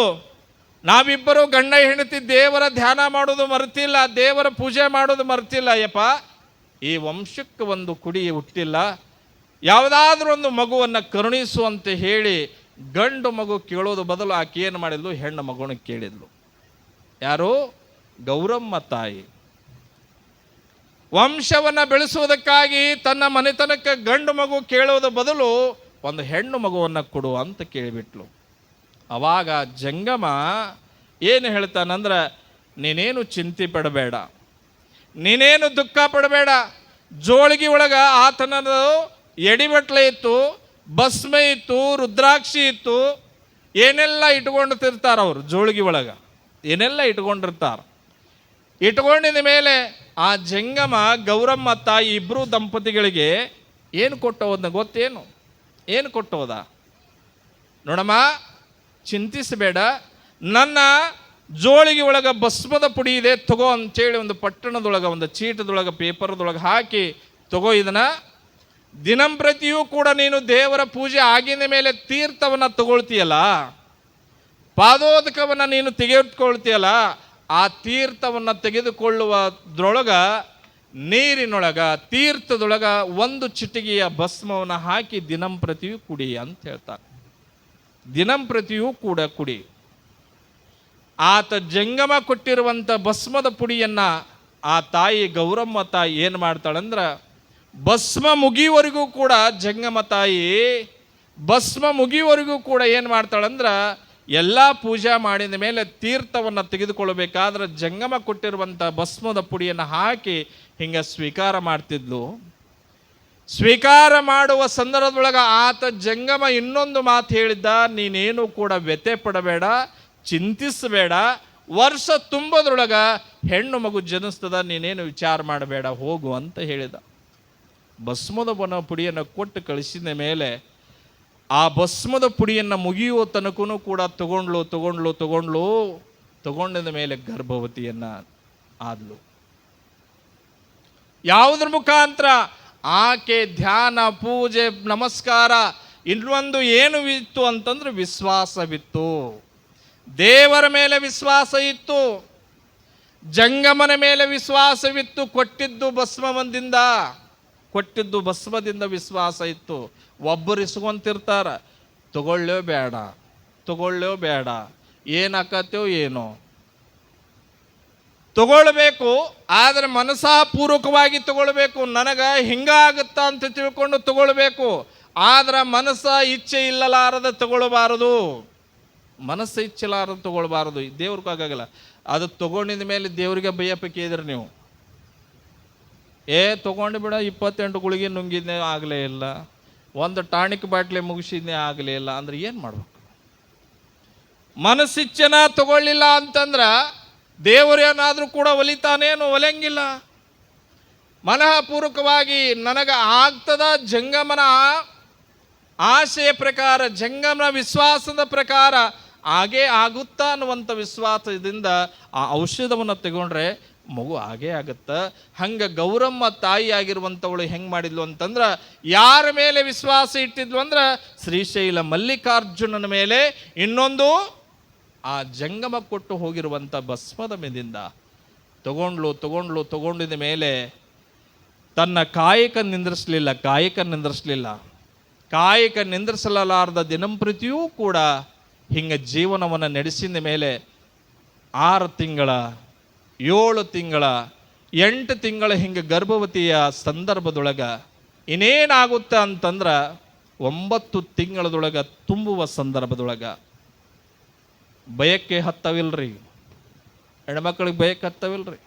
ನಾವಿಬ್ಬರು ಗಂಡ ಹೆಂಡತಿ ದೇವರ ಧ್ಯಾನ ಮಾಡೋದು ಮರ್ತಿಲ್ಲ, ದೇವರ ಪೂಜೆ ಮಾಡೋದು ಮರ್ತಿಲ್ಲ. ಯಪ್ಪ ಈ ವಂಶಕ್ಕೆ ಒಂದು ಕುಡಿ ಹುಟ್ಟಿಲ್ಲ, ಯಾವುದಾದ್ರೂ ಒಂದು ಮಗುವನ್ನು ಕರುಣಿಸು ಅಂತ ಹೇಳಿ ಗಂಡು ಮಗು ಕೇಳೋದು ಬದಲು ಆಕೆ ಏನು ಮಾಡಿದ್ಲು, ಹೆಣ್ಣು ಮಗುನ ಕೇಳಿದ್ಲು. ಯಾರು? ಗೌರಮ್ಮ ತಾಯಿ. ವಂಶವನ್ನು ಬೆಳೆಸುವುದಕ್ಕಾಗಿ ತನ್ನ ಮನೆತನಕ್ಕೆ ಗಂಡು ಮಗು ಕೇಳೋದು ಬದಲು ಒಂದು ಹೆಣ್ಣು ಮಗುವನ್ನು ಕೊಡು ಅಂತ ಕೇಳಿಬಿಟ್ಲು. ಅವಾಗ ಜಂಗಮ ಏನು ಹೇಳ್ತಾನಂದ್ರೆ, ನೀನೇನು ಚಿಂತೆ ಪಡಬೇಡ, ನೀನೇನು ದುಃಖ ಪಡಬೇಡ. ಜೋಳಿಗೆ ಒಳಗೆ ಆತನದು ಎಡಿಬಟ್ಲೆ ಇತ್ತು, ಭಸ್ಮ ಇತ್ತು, ರುದ್ರಾಕ್ಷಿ ಇತ್ತು, ಏನೆಲ್ಲ ಇಟ್ಕೊಂಡಿರ್ತಾರೆ ಅವರು. ಜೋಳಿಗೆ ಒಳಗೆ ಏನೆಲ್ಲ ಇಟ್ಕೊಂಡಿರ್ತಾರೆ. ಇಟ್ಕೊಂಡಿದ ಮೇಲೆ ಆ ಜಂಗಮ ಗೌರಮ್ಮ ತಾಯಿ ಇಬ್ಬರು ದಂಪತಿಗಳಿಗೆ ಏನು ಕೊಟ್ಟೋದನ್ನ ಗೊತ್ತೇನು? ಏನು ಕೊಟ್ಟೋದ ನೋಡಮ್ಮ, ಚಿಂತಿಸಬೇಡ, ನನ್ನ ಜೋಳಿಗೆ ಒಳಗೆ ಭಸ್ಮದ ಪುಡಿ ಇದೆ ತಗೋ ಅಂತೇಳಿ ಒಂದು ಪಟ್ಟಣದೊಳಗೆ ಒಂದು ಚೀಟದೊಳಗೆ ಪೇಪರ್ದೊಳಗೆ ಹಾಕಿ ತಗೋ, ಇದನ್ನು ದಿನಂಪ್ರತಿಯೂ ಕೂಡ ನೀನು ದೇವರ ಪೂಜೆ ಆಗಿದ ಮೇಲೆ ತೀರ್ಥವನ್ನು ತಗೊಳ್ತೀಯಲ್ಲ, ಪಾದೋದಕವನ್ನು ನೀನು ತೆಗೆದುಕೊಳ್ತೀಯಲ್ಲ, ಆ ತೀರ್ಥವನ್ನು ತೆಗೆದುಕೊಳ್ಳುವುದ್ರೊಳಗ ನೀರಿನೊಳಗ ತೀರ್ಥದೊಳಗ ಒಂದು ಚಿಟಿಗೆಯ ಭಸ್ಮವನ್ನು ಹಾಕಿ ದಿನಂಪ್ರತಿಯೂ ಕುಡಿ ಅಂತ ಹೇಳ್ತಾರೆ. ದಿನಂಪ್ರತಿಯೂ ಕೂಡ ಕುಡಿ. ಆತ ಜಂಗಮ ಕೊಟ್ಟಿರುವಂಥ ಭಸ್ಮದ ಪುಡಿಯನ್ನು ಆ ತಾಯಿ ಗೌರಮ್ಮ ತಾಯಿ ಏನು ಮಾಡ್ತಾಳಂದ್ರೆ, ಭಸ್ಮ ಮುಗಿಯವರೆಗೂ ಕೂಡ ಜಂಗಮ ತಾಯಿ ಭಸ್ಮ ಮುಗಿಯವರೆಗೂ ಕೂಡ ಏನು ಮಾಡ್ತಾಳಂದ್ರೆ, ಎಲ್ಲ ಪೂಜೆ ಮಾಡಿದ ಮೇಲೆ ತೀರ್ಥವನ್ನು ತೆಗೆದುಕೊಳ್ಳಬೇಕಾದ್ರೆ ಜಂಗಮ ಕೊಟ್ಟಿರುವಂಥ ಭಸ್ಮದ ಪುಡಿಯನ್ನು ಹಾಕಿ ಹಿಂಗೆ ಸ್ವೀಕಾರ ಮಾಡ್ತಿದ್ಲು. ಸ್ವೀಕಾರ ಮಾಡುವ ಸಂದರ್ಭದೊಳಗೆ ಆತ ಜಂಗಮ ಇನ್ನೊಂದು ಮಾತು ಹೇಳಿದ್ದ, ನೀನೇನು ಕೂಡ ವ್ಯಥೆ ಪಡಬೇಡ, ಚಿಂತಿಸಬೇಡ, ವರ್ಷ ತುಂಬೋದ್ರೊಳಗೆ ಹೆಣ್ಣು ಮಗು ಜನಿಸ್ತದ, ನೀನೇನು ವಿಚಾರ ಮಾಡಬೇಡ, ಹೋಗು ಅಂತ ಹೇಳಿದ. ಭಸ್ಮದ ಪುಡಿಯನ್ನು ಕೊಟ್ಟು ಕಳಿಸಿದ ಮೇಲೆ ಆ ಭಸ್ಮದ ಪುಡಿಯನ್ನು ಮುಗಿಯುವ ತನಕೂ ಕೂಡ ತಗೊಂಡಿದ ಮೇಲೆ ಗರ್ಭವತಿಯನ್ನು ಆದ್ಲು. ಯಾವುದ್ರ ಮುಖಾಂತರ? ಆಕೆ ಧ್ಯಾನ, ಪೂಜೆ, ನಮಸ್ಕಾರ, ಇನ್ನೊಂದು ಏನು ಇತ್ತು ಅಂತಂದ್ರೆ ವಿಶ್ವಾಸವಿತ್ತು. ದೇವರ ಮೇಲೆ ವಿಶ್ವಾಸ ಇತ್ತು, ಜಂಗಮನ ಮೇಲೆ ವಿಶ್ವಾಸವಿತ್ತು. ಕೊಟ್ಟಿದ್ದು ಭಸ್ಮದಿಂದ ವಿಶ್ವಾಸ ಇತ್ತು. ಒಬ್ಬರು ಇಸ್ಕೊಂತಿರ್ತಾರ, ತಗೊಳ್ಳೋ ಬೇಡ, ಏನಾಕತ್ತೋ ಏನೋ, ತಗೊಳ್ಬೇಕು, ಆದರೆ ಮನಸ್ಸಾಪೂರ್ವಕವಾಗಿ ತಗೊಳ್ಬೇಕು. ನನಗೆ ಹಿಂಗಾಗುತ್ತಾ ಅಂತ ತಿಳ್ಕೊಂಡು ತಗೊಳ್ಬೇಕು, ಆದ್ರೆ ಮನಸ್ಸ ಇಚ್ಛೆ ಇಲ್ಲಲಾರದ ತಗೊಳ್ಬಾರದು. ಮನಸ್ಸು ಇಚ್ಛಲಾರ ತೊಗೊಳ್ಬಾರ್ದು. ದೇವ್ರಿಗಾಗಲ್ಲ. ಅದು ತೊಗೊಂಡಿದ ಮೇಲೆ ದೇವ್ರಿಗೆ ಬೈಯಪ್ಪಕ್ಕೆ ಇದ್ರಿ ನೀವು. ತೊಗೊಂಡು ಬಿಡ, 28 ಗುಳಿಗೆ ನುಂಗಿದ್ನೇ ಆಗಲೇ ಇಲ್ಲ, ಒಂದು ಟಾನಿಕ್ ಬಾಟ್ಲಿ ಮುಗಿಸಿದ್ನೇ ಆಗಲೇ ಇಲ್ಲ ಅಂದ್ರೆ ಏನು ಮಾಡ್ಬೇಕು? ಮನಸ್ಸಿಚ್ಛೆನ ತಗೊಳ್ಳಿಲ್ಲ ಅಂತಂದ್ರೆ ದೇವರೇನಾದರೂ ಕೂಡ ಒಲಿತಾನೇನು? ಒಲೆಂಗಿಲ್ಲ. ಮನಃಪೂರ್ವಕವಾಗಿ ನನಗೆ ಆಗ್ತದ ಜಂಗಮನ ಆಶೆಯ ಪ್ರಕಾರ, ಜಂಗಮನ ವಿಶ್ವಾಸದ ಪ್ರಕಾರ ಹಾಗೇ ಆಗುತ್ತಾ ಅನ್ನುವಂಥ ವಿಶ್ವಾಸದಿಂದ ಆ ಔಷಧವನ್ನು ತಗೊಂಡ್ರೆ ಮಗು ಹಾಗೇ ಆಗುತ್ತ. ಹಂಗೆ ಗೌರಮ್ಮ ತಾಯಿ ಆಗಿರುವಂಥವಳು ಹೆಂಗೆ ಮಾಡಿದ್ಲು ಅಂತಂದ್ರೆ, ಯಾರ ಮೇಲೆ ವಿಶ್ವಾಸ ಇಟ್ಟಿದ್ಲು ಅಂದ್ರೆ ಶ್ರೀಶೈಲ ಮಲ್ಲಿಕಾರ್ಜುನನ ಮೇಲೆ, ಇನ್ನೊಂದು ಆ ಜಂಗಮ ಕೊಟ್ಟು ಹೋಗಿರುವಂಥ ಭಸ್ಮದ ಮೇಲಿಂದ ತಗೊಂಡಿದ ಮೇಲೆ ತನ್ನ ಕಾಯಕ ನಿಂದ್ರಿಸಲಿಲ್ಲ. ಕಾಯಕ ನಿಂದ್ರಿಸಲಾರದ ದಿನಂಪ್ರತಿಯೂ ಕೂಡ ಹಿಂಗೆ ಜೀವನವನ್ನು ನಡೆಸಿದ ಮೇಲೆ 6 ತಿಂಗಳ 7 ತಿಂಗಳ 8 ತಿಂಗಳ ಹಿಂಗೆ ಗರ್ಭವತಿಯ ಸಂದರ್ಭದೊಳಗೆ ಇನ್ನೇನಾಗುತ್ತೆ ಅಂತಂದ್ರೆ 9 ತಿಂಗಳದೊಳಗೆ ತುಂಬುವ ಸಂದರ್ಭದೊಳಗೆ ಬಯಕೆ ಹತ್ತವಿಲ್ರಿ. ಹೆಣ್ಮಕ್ಳಿಗೆ ಬಯಕೆ ಹತ್ತವಿಲ್ರಿ.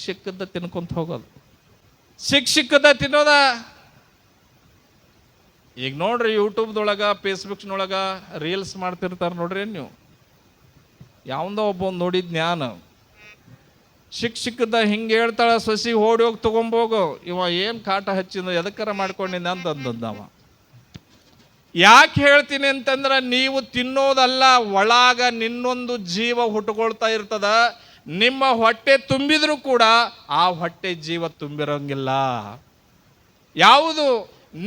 ಸಿಕ್ಕದ ತಿನ್ಕೊಂತ ಹೋಗೋದು, ಸಿಕ್ಕದ ತಿನ್ನೋದ. ಈಗ ನೋಡ್ರಿ, ಯೂಟ್ಯೂಬ್ದೊಳಗೆ ಫೇಸ್ಬುಕ್ನೊಳಗೆ ರೀಲ್ಸ್ ಮಾಡ್ತಿರ್ತಾರೆ ನೋಡ್ರಿ. ನೀವು ಯಾವಂದೋ ಒಬ್ಬ ನೋಡಿದ್ ಜ್ಞಾನ ಸಿಕ್ಕದ ಹಿಂಗೆ ಹೇಳ್ತಾಳೆ, ಸೊಸಿ ಓಡಿ ಹೋಗಿ ತೊಗೊಂಬೋಗು, ಇವ ಏನು ಕಾಟ ಹಚ್ಚಿದ ಎದಕ್ಕರ ಮಾಡ್ಕೊಂಡಿದ್ದ ಅಂತಂದವ. ಯಾಕೆ ಹೇಳ್ತೀನಿ ಅಂತಂದ್ರೆ, ನೀವು ತಿನ್ನೋದಲ್ಲ, ಒಳಗ ನಿನ್ನೊಂದು ಜೀವ ಹುಟ್ಟುಕೊಳ್ತಾ ಇರ್ತದ. ನಿಮ್ಮ ಹೊಟ್ಟೆ ತುಂಬಿದ್ರೂ ಕೂಡ ಆ ಹೊಟ್ಟೆ ಜೀವ ತುಂಬಿರೋಂಗಿಲ್ಲ. ಯಾವುದು?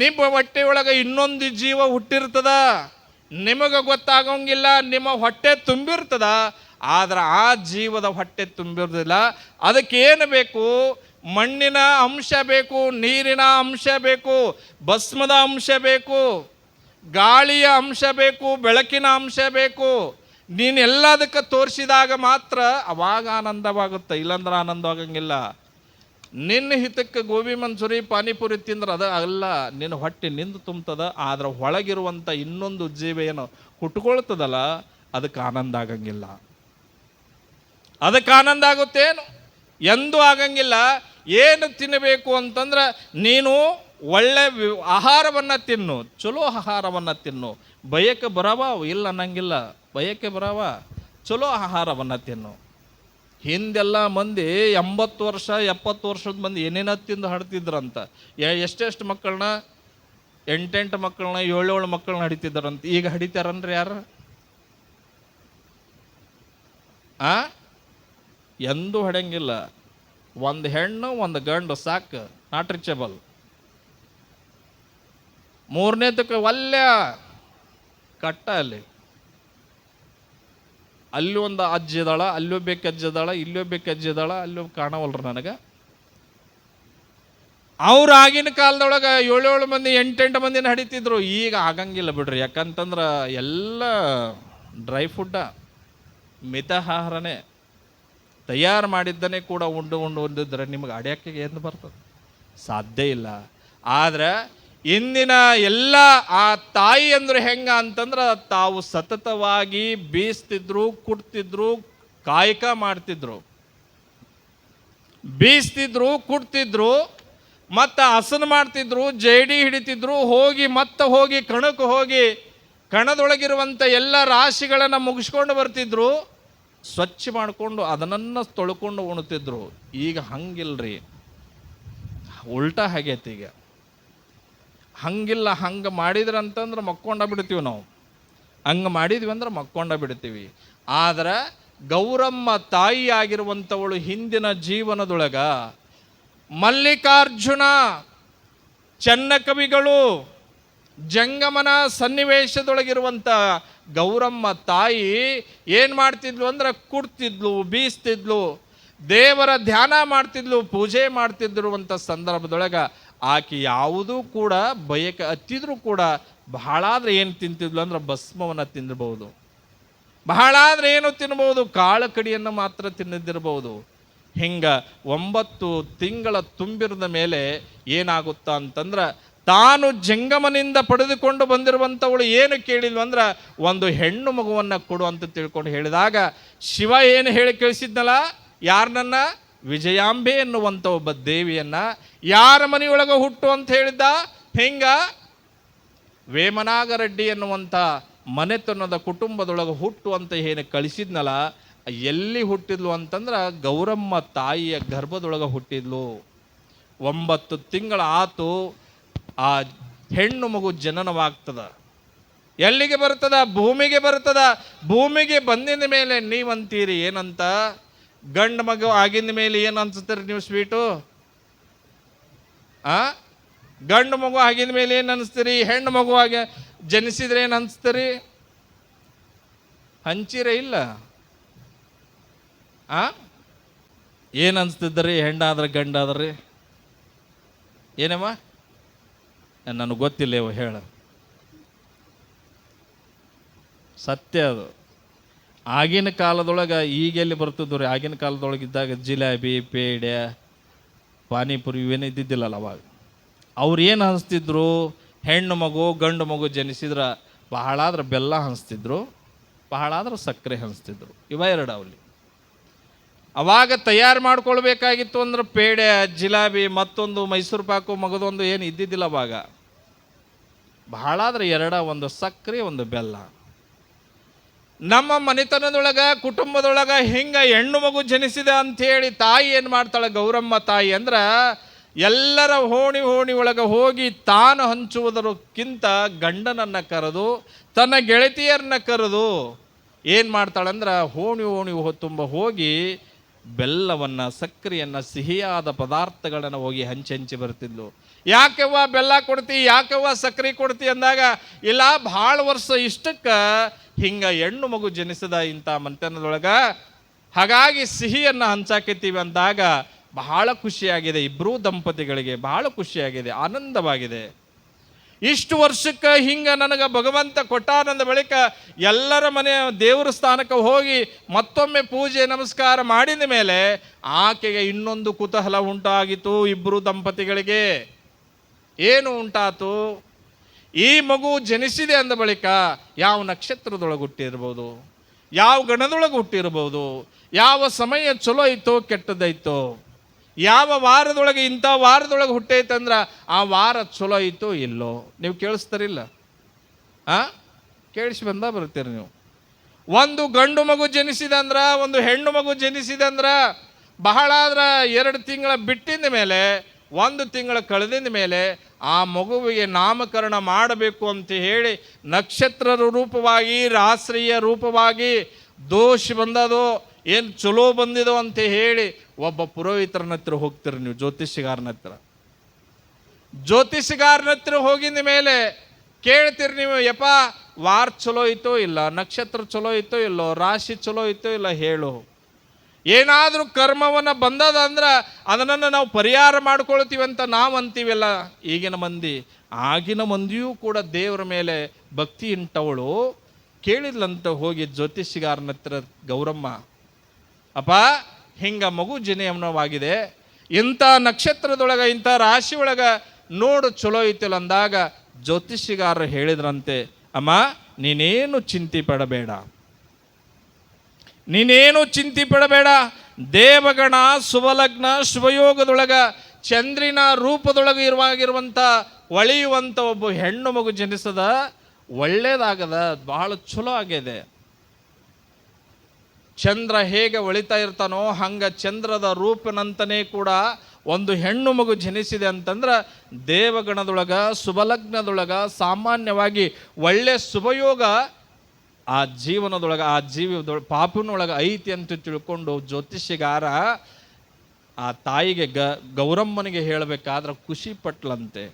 ನಿಮ್ಮ ಹೊಟ್ಟೆಯೊಳಗೆ ಇನ್ನೊಂದು ಜೀವ ಹುಟ್ಟಿರ್ತದ, ನಿಮಗೆ ಗೊತ್ತಾಗೋಂಗಿಲ್ಲ. ನಿಮ್ಮ ಹೊಟ್ಟೆ ತುಂಬಿರ್ತದ, ಆದ್ರೆ ಆ ಜೀವದ ಹೊಟ್ಟೆ ತುಂಬಿರೋದಿಲ್ಲ. ಅದಕ್ಕೇನು ಬೇಕು? ಮಣ್ಣಿನ ಅಂಶ ಬೇಕು, ನೀರಿನ ಅಂಶ ಬೇಕು, ಭಸ್ಮದ ಅಂಶ ಬೇಕು, ಗಾಳಿಯ ಅಂಶ ಬೇಕು, ಬೆಳಕಿನ ಅಂಶ ಬೇಕು. ನೀನು ಎಲ್ಲದಕ್ಕೆ ತೋರಿಸಿದಾಗ ಮಾತ್ರ ಅವಾಗ ಆನಂದವಾಗುತ್ತೆ, ಇಲ್ಲಾಂದ್ರೆ ಆನಂದವಾಗಂಗಿಲ್ಲ. ನಿನ್ನ ಹಿತಕ್ಕೆ ಗೋಬಿ ಮಂಚೂರಿ ಪಾನಿಪುರಿ ತಿಂದ್ರೆ ಅದು ಅಲ್ಲ, ನಿನ್ನ ಹೊಟ್ಟೆ ನಿಂದು ತುಂಬ್ತದ. ಆದ್ರೆ ಒಳಗಿರುವಂಥ ಇನ್ನೊಂದು ಜೀವ ಏನು ಹುಟ್ಕೊಳ್ತದಲ್ಲ, ಅದಕ್ಕೆ ಆನಂದ ಆಗಂಗಿಲ್ಲ. ಅದಕ್ಕೆ ಆನಂದ ಆಗುತ್ತೇನು? ಎಂದೂ ಆಗಂಗಿಲ್ಲ. ಏನು ತಿನ್ನಬೇಕು ಅಂತಂದ್ರೆ, ನೀನು ಒಳ್ಳೆ ಆಹಾರವನ್ನು ತಿನ್ನು, ಚಲೋ ಆಹಾರವನ್ನು ತಿನ್ನು. ಬಯಕೆ ಬರವ ಇಲ್ಲ ಅನ್ನಂಗಿಲ್ಲ, ಬಯಕೆ ಬರವ, ಚಲೋ ಆಹಾರವನ್ನು ತಿನ್ನು. ಹಿಂದೆಲ್ಲ ಮಂದಿ 80 ವರ್ಷ 70 ವರ್ಷದ ಮಂದಿ ಏನೇನ ತಿಂದು ಹಡ್ತಿದ್ರಂತ. ಎಷ್ಟೆಷ್ಟು ಮಕ್ಕಳನ್ನ, 8 ಮಕ್ಕಳನ್ನ 7 ಮಕ್ಕಳನ್ನ ಹಡಿತಿದ್ದಾರಂತ. ಈಗ ಹಡಿತಾರನ್ರಿ ಯಾರು? ಎಂದೂ ಹಡಂಗಿಲ್ಲ. ಒಂದು ಹೆಣ್ಣು ಒಂದು ಗಂಡು ಸಾಕು, ನಾಟ್ ರೀಚಬಲ್. 3ನೇದಕ್ಕೆ ಒಲ್ಲೆ ಕಟ್ಟ. ಅಲ್ಲಿ ಒಂದು ಅಜ್ಜಿ ಇದ್ದಾಳ, ಅಲ್ಲೊಬ್ಬಕ್ಕೆ ಅಜ್ಜಿ ಇದ್ದಾಳ, ಇಲ್ಲೊಬ್ಬಕ್ಕೆ ಅಜ್ಜಿ ಇದ್ದಾಳ, ಅಲ್ಲೊಬ್ಬ ಕಾಣವಲ್ರಿ ನನಗೆ. ಅವ್ರು ಆಗಿನ ಕಾಲದೊಳಗೆ 7 ಮಂದಿ 8 ಮಂದಿನ ಹಡಿತಿದ್ರು. ಈಗ ಆಗಂಗಿಲ್ಲ ಬಿಡ್ರಿ. ಯಾಕಂತಂದ್ರೆ ಎಲ್ಲ ಡ್ರೈ ಫುಡ್ಡ, ಮಿತಾಹಾರನೇ, ತಯಾರು ಮಾಡಿದ್ದನೇ ಕೂಡ ಉಂಡಿದ್ರೆ ನಿಮಗೆ ಅಡ್ಯಾಕೆ ಏನು ಬರ್ತದೆ? ಸಾಧ್ಯ ಇಲ್ಲ. ಆದರೆ ಇಂದಿನ ಎಲ್ಲ ಆ ತಾಯಿ ಅಂದ್ರೆ ಹೆಂಗ ಅಂತಂದ್ರೆ, ತಾವು ಸತತವಾಗಿ ಬೀಸ್ತಿದ್ರು, ಕುಟ್ತಿದ್ರು, ಕಾಯಕ ಮಾಡ್ತಿದ್ರು, ಬೀಸ್ತಿದ್ರು, ಕುಟ್ತಿದ್ರು, ಮತ್ತು ಹಸನು ಮಾಡ್ತಿದ್ರು, ಜೇಡಿ ಹಿಡಿತಿದ್ರು, ಹೋಗಿ ಕಣಕ್ಕೆ ಹೋಗಿ ಕಣದೊಳಗಿರುವಂಥ ಎಲ್ಲ ರಾಶಿಗಳನ್ನು ಮುಗಿಸ್ಕೊಂಡು ಬರ್ತಿದ್ರು, ಸ್ವಚ್ಛ ಮಾಡಿಕೊಂಡು ಅದನ್ನು ತೊಳ್ಕೊಂಡು ಉಣ್ತಿದ್ರು. ಈಗ ಹಂಗಿಲ್ರಿ, ಉಲ್ಟಾ ಆಗೈತಿ. ಈಗ ಹಂಗಿಲ್ಲ. ಹಂಗೆ ಮಾಡಿದ್ರೆ ಅಂತಂದ್ರೆ ಮಕ್ಕೊಂಡ ಬಿಡ್ತೀವಿ ನಾವು. ಹಂಗೆ ಮಾಡಿದ್ವಿ ಅಂದ್ರೆ ಮಕ್ಕೊಂಡ ಬಿಡ್ತೀವಿ. ಆದ್ರೆ ಗೌರಮ್ಮ ತಾಯಿ ಆಗಿರುವಂಥವಳು ಹಿಂದಿನ ಜೀವನದೊಳಗ ಮಲ್ಲಿಕಾರ್ಜುನ, ಚನ್ನಕವಿಗಳು, ಜಂಗಮನ ಸನ್ನಿವೇಶದೊಳಗಿರುವಂಥ ಗೌರಮ್ಮ ತಾಯಿ ಏನು ಮಾಡ್ತಿದ್ಲು ಅಂದ್ರೆ, ಕುಡ್ತಿದ್ಲು, ಬೀಸ್ತಿದ್ಲು, ದೇವರ ಧ್ಯಾನ ಮಾಡ್ತಿದ್ಲು, ಪೂಜೆ ಮಾಡ್ತಿದ್ದಿರುವಂಥ ಸಂದರ್ಭದೊಳಗೆ ಆಕೆ ಯಾವುದೂ ಕೂಡ ಬಯಕೆ ಹತ್ತಿದ್ರೂ ಕೂಡ ಬಹಳಾದ್ರೆ ಏನು ತಿಂತಿದ್ಲು ಅಂದ್ರೆ ಭಸ್ಮವನ್ನು ತಿನ್ನಬಹುದು, ಬಹಳಾದ್ರೆ ಏನು ತಿನ್ಬೋದು, ಕಾಳು ಕಡಿಯನ್ನು ಮಾತ್ರ ತಿನ್ನದಿರ್ಬೋದು. ಹಿಂಗೆ 9 ತಿಂಗಳ ತುಂಬಿರದ ಮೇಲೆ ಏನಾಗುತ್ತಾ ಅಂತಂದ್ರೆ, ತಾನು ಜಂಗಮನಿಂದ ಪಡೆದುಕೊಂಡು ಬಂದಿರುವಂಥವಳು ಏನು ಕೇಳಿದ್ಲು ಅಂದ್ರೆ ಒಂದು ಹೆಣ್ಣು ಮಗುವನ್ನು ಕೊಡು ಅಂತ ತಿಳ್ಕೊಂಡು ಹೇಳಿದಾಗ ಶಿವ ಏನು ಹೇಳಿ ಕಳಿಸಿದ್ನಲ್ಲ, ಯಾರನ್ನ? ವಿಜಯಾಂಬೆ ಎನ್ನುವಂಥ ಒಬ್ಬ ದೇವಿಯನ್ನ ಯಾರ ಮನೆಯೊಳಗೆ ಹುಟ್ಟು ಅಂತ ಹೇಳಿದ್ದ? ಹೆಂಗ? ವೇಮನಾಗರೆಡ್ಡಿ ಎನ್ನುವಂಥ ಮನೆತನದ ಕುಟುಂಬದೊಳಗೆ ಹುಟ್ಟು ಅಂತ ಏನು ಕಳಿಸಿದ್ನಲ್ಲ, ಎಲ್ಲಿ ಹುಟ್ಟಿದ್ಲು ಅಂತಂದ್ರೆ ಗೌರಮ್ಮ ತಾಯಿಯ ಗರ್ಭದೊಳಗೆ ಹುಟ್ಟಿದ್ಲು. 9 ತಿಂಗಳ ಆತು ಆ ಹೆಣ್ಣು ಮಗು ಜನನವಾಗ್ತದ. ಎಲ್ಲಿಗೆ ಬರ್ತದ? ಭೂಮಿಗೆ ಬರ್ತದ. ಭೂಮಿಗೆ ಬಂದಿದ ಮೇಲೆ ನೀವಂತೀರಿ ಏನಂತ? ಗಂಡು ಮಗು ಆಗಿದ ಮೇಲೆ ಏನು ಅನ್ಸ್ತೀರಿ ನೀವು? ಸ್ವೀಟು ಗಂಡು ಮಗು ಆಗಿದ ಮೇಲೆ ಏನು ಅನಿಸ್ತೀರಿ? ಹೆಣ್ಣು ಮಗು ಆಗಿ ಜನಿಸಿದ್ರೆ ಏನು ಅನಿಸ್ತೀರಿ? ಹಂಚಿರ ಇಲ್ಲ? ಏನು ಅನಿಸ್ತಿದ್ರಿ? ಹೆಣ್ಣಾದ್ರೆ ಗಂಡಾದ್ರಿ ಏನಮ್ಮ? ನನಗೆ ಗೊತ್ತಿಲ್ಲ ಇವ ಹೇಳ. ಸತ್ಯ ಅದು. ಆಗಿನ ಕಾಲದೊಳಗೆ ಈಗೆಲ್ಲಿ ಬರ್ತಿದ್ವು ರೀ? ಆಗಿನ ಕಾಲದೊಳಗಿದ್ದಾಗ ಜಿಲೇಬಿ, ಪೇಡೆ, ಪಾನಿಪುರಿ ಇವೇನು ಇದ್ದಿದ್ದಿಲ್ಲಲ್ಲ ಅವಾಗ. ಅವ್ರು ಏನು ಹಂಚ್ತಿದ್ರು? ಹೆಣ್ಣು ಮಗು ಗಂಡು ಮಗು ಜನಿಸಿದ್ರೆ ಬಹಳಾದ್ರೆ ಬೆಲ್ಲ ಹಂಚ್ತಿದ್ರು, ಬಹಳಾದ್ರೆ ಸಕ್ಕರೆ ಹಂಚ್ತಿದ್ರು. ಇವ 2 ಅವಲ್ಲಿ. ಅವಾಗ ತಯಾರು ಮಾಡ್ಕೊಳ್ಬೇಕಾಗಿತ್ತು ಅಂದ್ರೆ ಪೇಡೆ, ಜಿಲಾಬಿ, ಮತ್ತೊಂದು ಮೈಸೂರು ಪಾಕು, ಮಗದೊಂದು ಏನು ಇದ್ದಿದ್ದಿಲ್ಲ ಅವಾಗ. ಬಹಳಾದ್ರೆ 2, ಒಂದು ಸಕ್ಕರೆ ಒಂದು ಬೆಲ್ಲ. ನಮ್ಮ ಮನೆತನದೊಳಗೆ ಕುಟುಂಬದೊಳಗೆ ಹಿಂಗೆ ಹೆಣ್ಣು ಮಗು ಜನಿಸಿದೆ ಅಂಥೇಳಿ ತಾಯಿ ಏನು ಮಾಡ್ತಾಳೆ? ಗೌರಮ್ಮ ತಾಯಿ ಅಂದ್ರೆ ಎಲ್ಲರ ಓಣಿ ಒಳಗೆ ಹೋಗಿ ತಾನು ಹಂಚುವುದಕ್ಕಿಂತ ಗಂಡನನ್ನು ಕರೆದು ತನ್ನ ಗೆಳತಿಯರನ್ನ ಕರೆದು ಏನು ಮಾಡ್ತಾಳಂದ್ರೆ ಓಣಿ ತುಂಬ ಹೋಗಿ ಬೆಲ್ಲವನ್ನು, ಸಕ್ಕರೆಯನ್ನು, ಸಿಹಿಯಾದ ಪದಾರ್ಥಗಳನ್ನು ಹೋಗಿ ಹಂಚಿ ಬರ್ತಿದ್ಲು. ಯಾಕೆವ್ವ ಬೆಲ್ಲ ಕೊಡ್ತಿ, ಯಾಕೆವ್ವ ಸಕ್ಕರೆ ಕೊಡ್ತಿ ಅಂದಾಗ, ಇಲ್ಲ ಭಾಳ ವರ್ಷ ಇಷ್ಟಕ್ಕೆ ಹಿಂಗೆ ಹೆಣ್ಣು ಮಗು ಜನಿಸಿದ ಇಂಥ ಮನೆತನದೊಳಗೆ, ಹಾಗಾಗಿ ಸಿಹಿಯನ್ನು ಹಂಚಾಕತ್ತೀವಿ ಅಂದಾಗ ಬಹಳ ಖುಷಿಯಾಗಿದೆ. ಇಬ್ಬರೂ ದಂಪತಿಗಳಿಗೆ ಬಹಳ ಖುಷಿಯಾಗಿದೆ, ಆನಂದವಾಗಿದೆ. ಇಷ್ಟು ವರ್ಷಕ್ಕೆ ಹಿಂಗೆ ನನಗೆ ಭಗವಂತ ಕೊಟ್ಟಾನಂದ ಬಳಿಕ ಎಲ್ಲರ ಮನೆಯ ದೇವರ ಸ್ಥಾನಕ್ಕೆ ಹೋಗಿ ಮತ್ತೊಮ್ಮೆ ಪೂಜೆ ನಮಸ್ಕಾರ ಮಾಡಿದ ಮೇಲೆ ಆಕೆಗೆ ಇನ್ನೊಂದು ಕುತೂಹಲ ಉಂಟಾಗಿತ್ತು. ಇಬ್ಬರು ದಂಪತಿಗಳಿಗೆ ಏನು ಉಂಟಾತು? ಈ ಮಗು ಜನಿಸಿದೆ ಅಂದ ಬಳಿಕ ಯಾವ ನಕ್ಷತ್ರದೊಳಗೆ ಹುಟ್ಟಿರ್ಬೋದು, ಯಾವ ಗಣದೊಳಗೆ ಹುಟ್ಟಿರ್ಬೋದು, ಯಾವ ಸಮಯ ಚಲೋ ಐತೋ ಕೆಟ್ಟದೈತೋ, ಯಾವ ವಾರದೊಳಗೆ ಇಂಥ ವಾರದೊಳಗೆ ಹುಟ್ಟೈತಂದ್ರೆ ಆ ವಾರ ಚಲೋ ಐತೋ ಇಲ್ಲೋ. ನೀವು ಕೇಳಿಸ್ತಾರಿಲ್ಲ? ಕೇಳಿಸಿ ಬರ್ತೀರಿ ನೀವು. ಒಂದು ಗಂಡು ಮಗು ಜನಿಸಿದೆ ಅಂದ್ರೆ, ಒಂದು ಹೆಣ್ಣು ಮಗು ಜನಿಸಿದೆ ಅಂದ್ರೆ ಬಹಳ ಆದ್ರೆ 2 ತಿಂಗಳ ಬಿಟ್ಟಿದ ಮೇಲೆ, 1 ತಿಂಗಳ ಕಳೆದಿದ ಮೇಲೆ ಆ ಮಗುವಿಗೆ ನಾಮಕರಣ ಮಾಡಬೇಕು ಅಂತ ಹೇಳಿ ನಕ್ಷತ್ರ ರೂಪವಾಗಿ, ರಾತ್ರಿಯ ರೂಪವಾಗಿ ದೋಷ ಬಂದದೋ ಏನು ಚಲೋ ಬಂದಿದೋ ಅಂತ ಹೇಳಿ ಒಬ್ಬ ಪುರೋಹಿತರನ ಹತ್ರ ಹೋಗ್ತೀರಿ ನೀವು, ಜ್ಯೋತಿಷಿಗಾರನ ಹತ್ರ ಹೋಗಿದ ಮೇಲೆ ಕೇಳ್ತೀರಿ ನೀವು, ಯಪ್ಪ ವಾರ ಚಲೋ ಐತೋ ಇಲ್ಲ, ನಕ್ಷತ್ರ ಚಲೋ ಐತೋ ಇಲ್ಲೋ, ರಾಶಿ ಚಲೋ ಐತೋ ಇಲ್ಲ ಹೇಳು. ಏನಾದರೂ ಕರ್ಮವನ್ನು ಬಂದದ ಅಂದ್ರೆ ಅದನ್ನು ನಾವು ಪರಿಹಾರ ಮಾಡ್ಕೊಳ್ತೀವಿ ಅಂತ ನಾವು ಅಂತೀವಲ್ಲ ಈಗಿನ ಮಂದಿ. ಆಗಿನ ಮಂದಿಯೂ ಕೂಡ ದೇವರ ಮೇಲೆ ಭಕ್ತಿ ಇಂಟವಳು ಕೇಳಿದ್ಲಂತ ಹೋಗಿ ಜ್ಯೋತಿಷಿಗಾರನ ಹತ್ರ, ಗೌರಮ್ಮ ಅಪ್ಪ ಹಿಂಗೆ ಮಗು ಜನನವಾಗಿದೆ, ಇಂಥ ನಕ್ಷತ್ರದೊಳಗೆ ಇಂಥ ರಾಶಿ ಒಳಗೆ ನೋಡು ಚಲೋ ಐತಿಲ್ಲ ಅಂದಾಗ ಜ್ಯೋತಿಷಿಗಾರರು ಹೇಳಿದ್ರಂತೆ, ಅಮ್ಮ ನೀನೇನು ಚಿಂತೆ ಪಡಬೇಡ, ದೇವಗಣ ಶುಭಲಗ್ನ ಶುಭಯೋಗದೊಳಗೆ ಚಂದ್ರಿನ ರೂಪದೊಳಗೆ ಇರುವಂಥ ಒಳೆಯುವಂಥ ಒಬ್ಬ ಹೆಣ್ಣು ಮಗು ಜನಿಸದ, ಒಳ್ಳೇದಾಗದ, ಬಹಳ ಚಲೋ ಆಗಿದೆ. ಚಂದ್ರ ಹೇಗೆ ಒಳಿತಾ ಇರ್ತಾನೋ ಹಂಗೆ ಚಂದ್ರದ ರೂಪನಂತನೇ ಕೂಡ ಒಂದು ಹೆಣ್ಣು ಮಗು ಜನಿಸಿದೆ ಅಂತಂದ್ರೆ ದೇವಗಣದೊಳಗೆ ಶುಭಲಗ್ನದೊಳಗೆ ಸಾಮಾನ್ಯವಾಗಿ ಒಳ್ಳೆ ಶುಭಯೋಗ ಆ ಜೀವನದೊಳಗೆ, ಆ ಪಾಪಿನೊಳಗೆ ಐತಿ ಅಂತ ತಿಳ್ಕೊಂಡು ಜ್ಯೋತಿಷಿಗಾರ ಆ ತಾಯಿಗೆ ಗೌರಮ್ಮನಿಗೆ ಹೇಳಬೇಕಾದ್ರೆ ಖುಷಿ ಪಟ್ಲಂತೆ.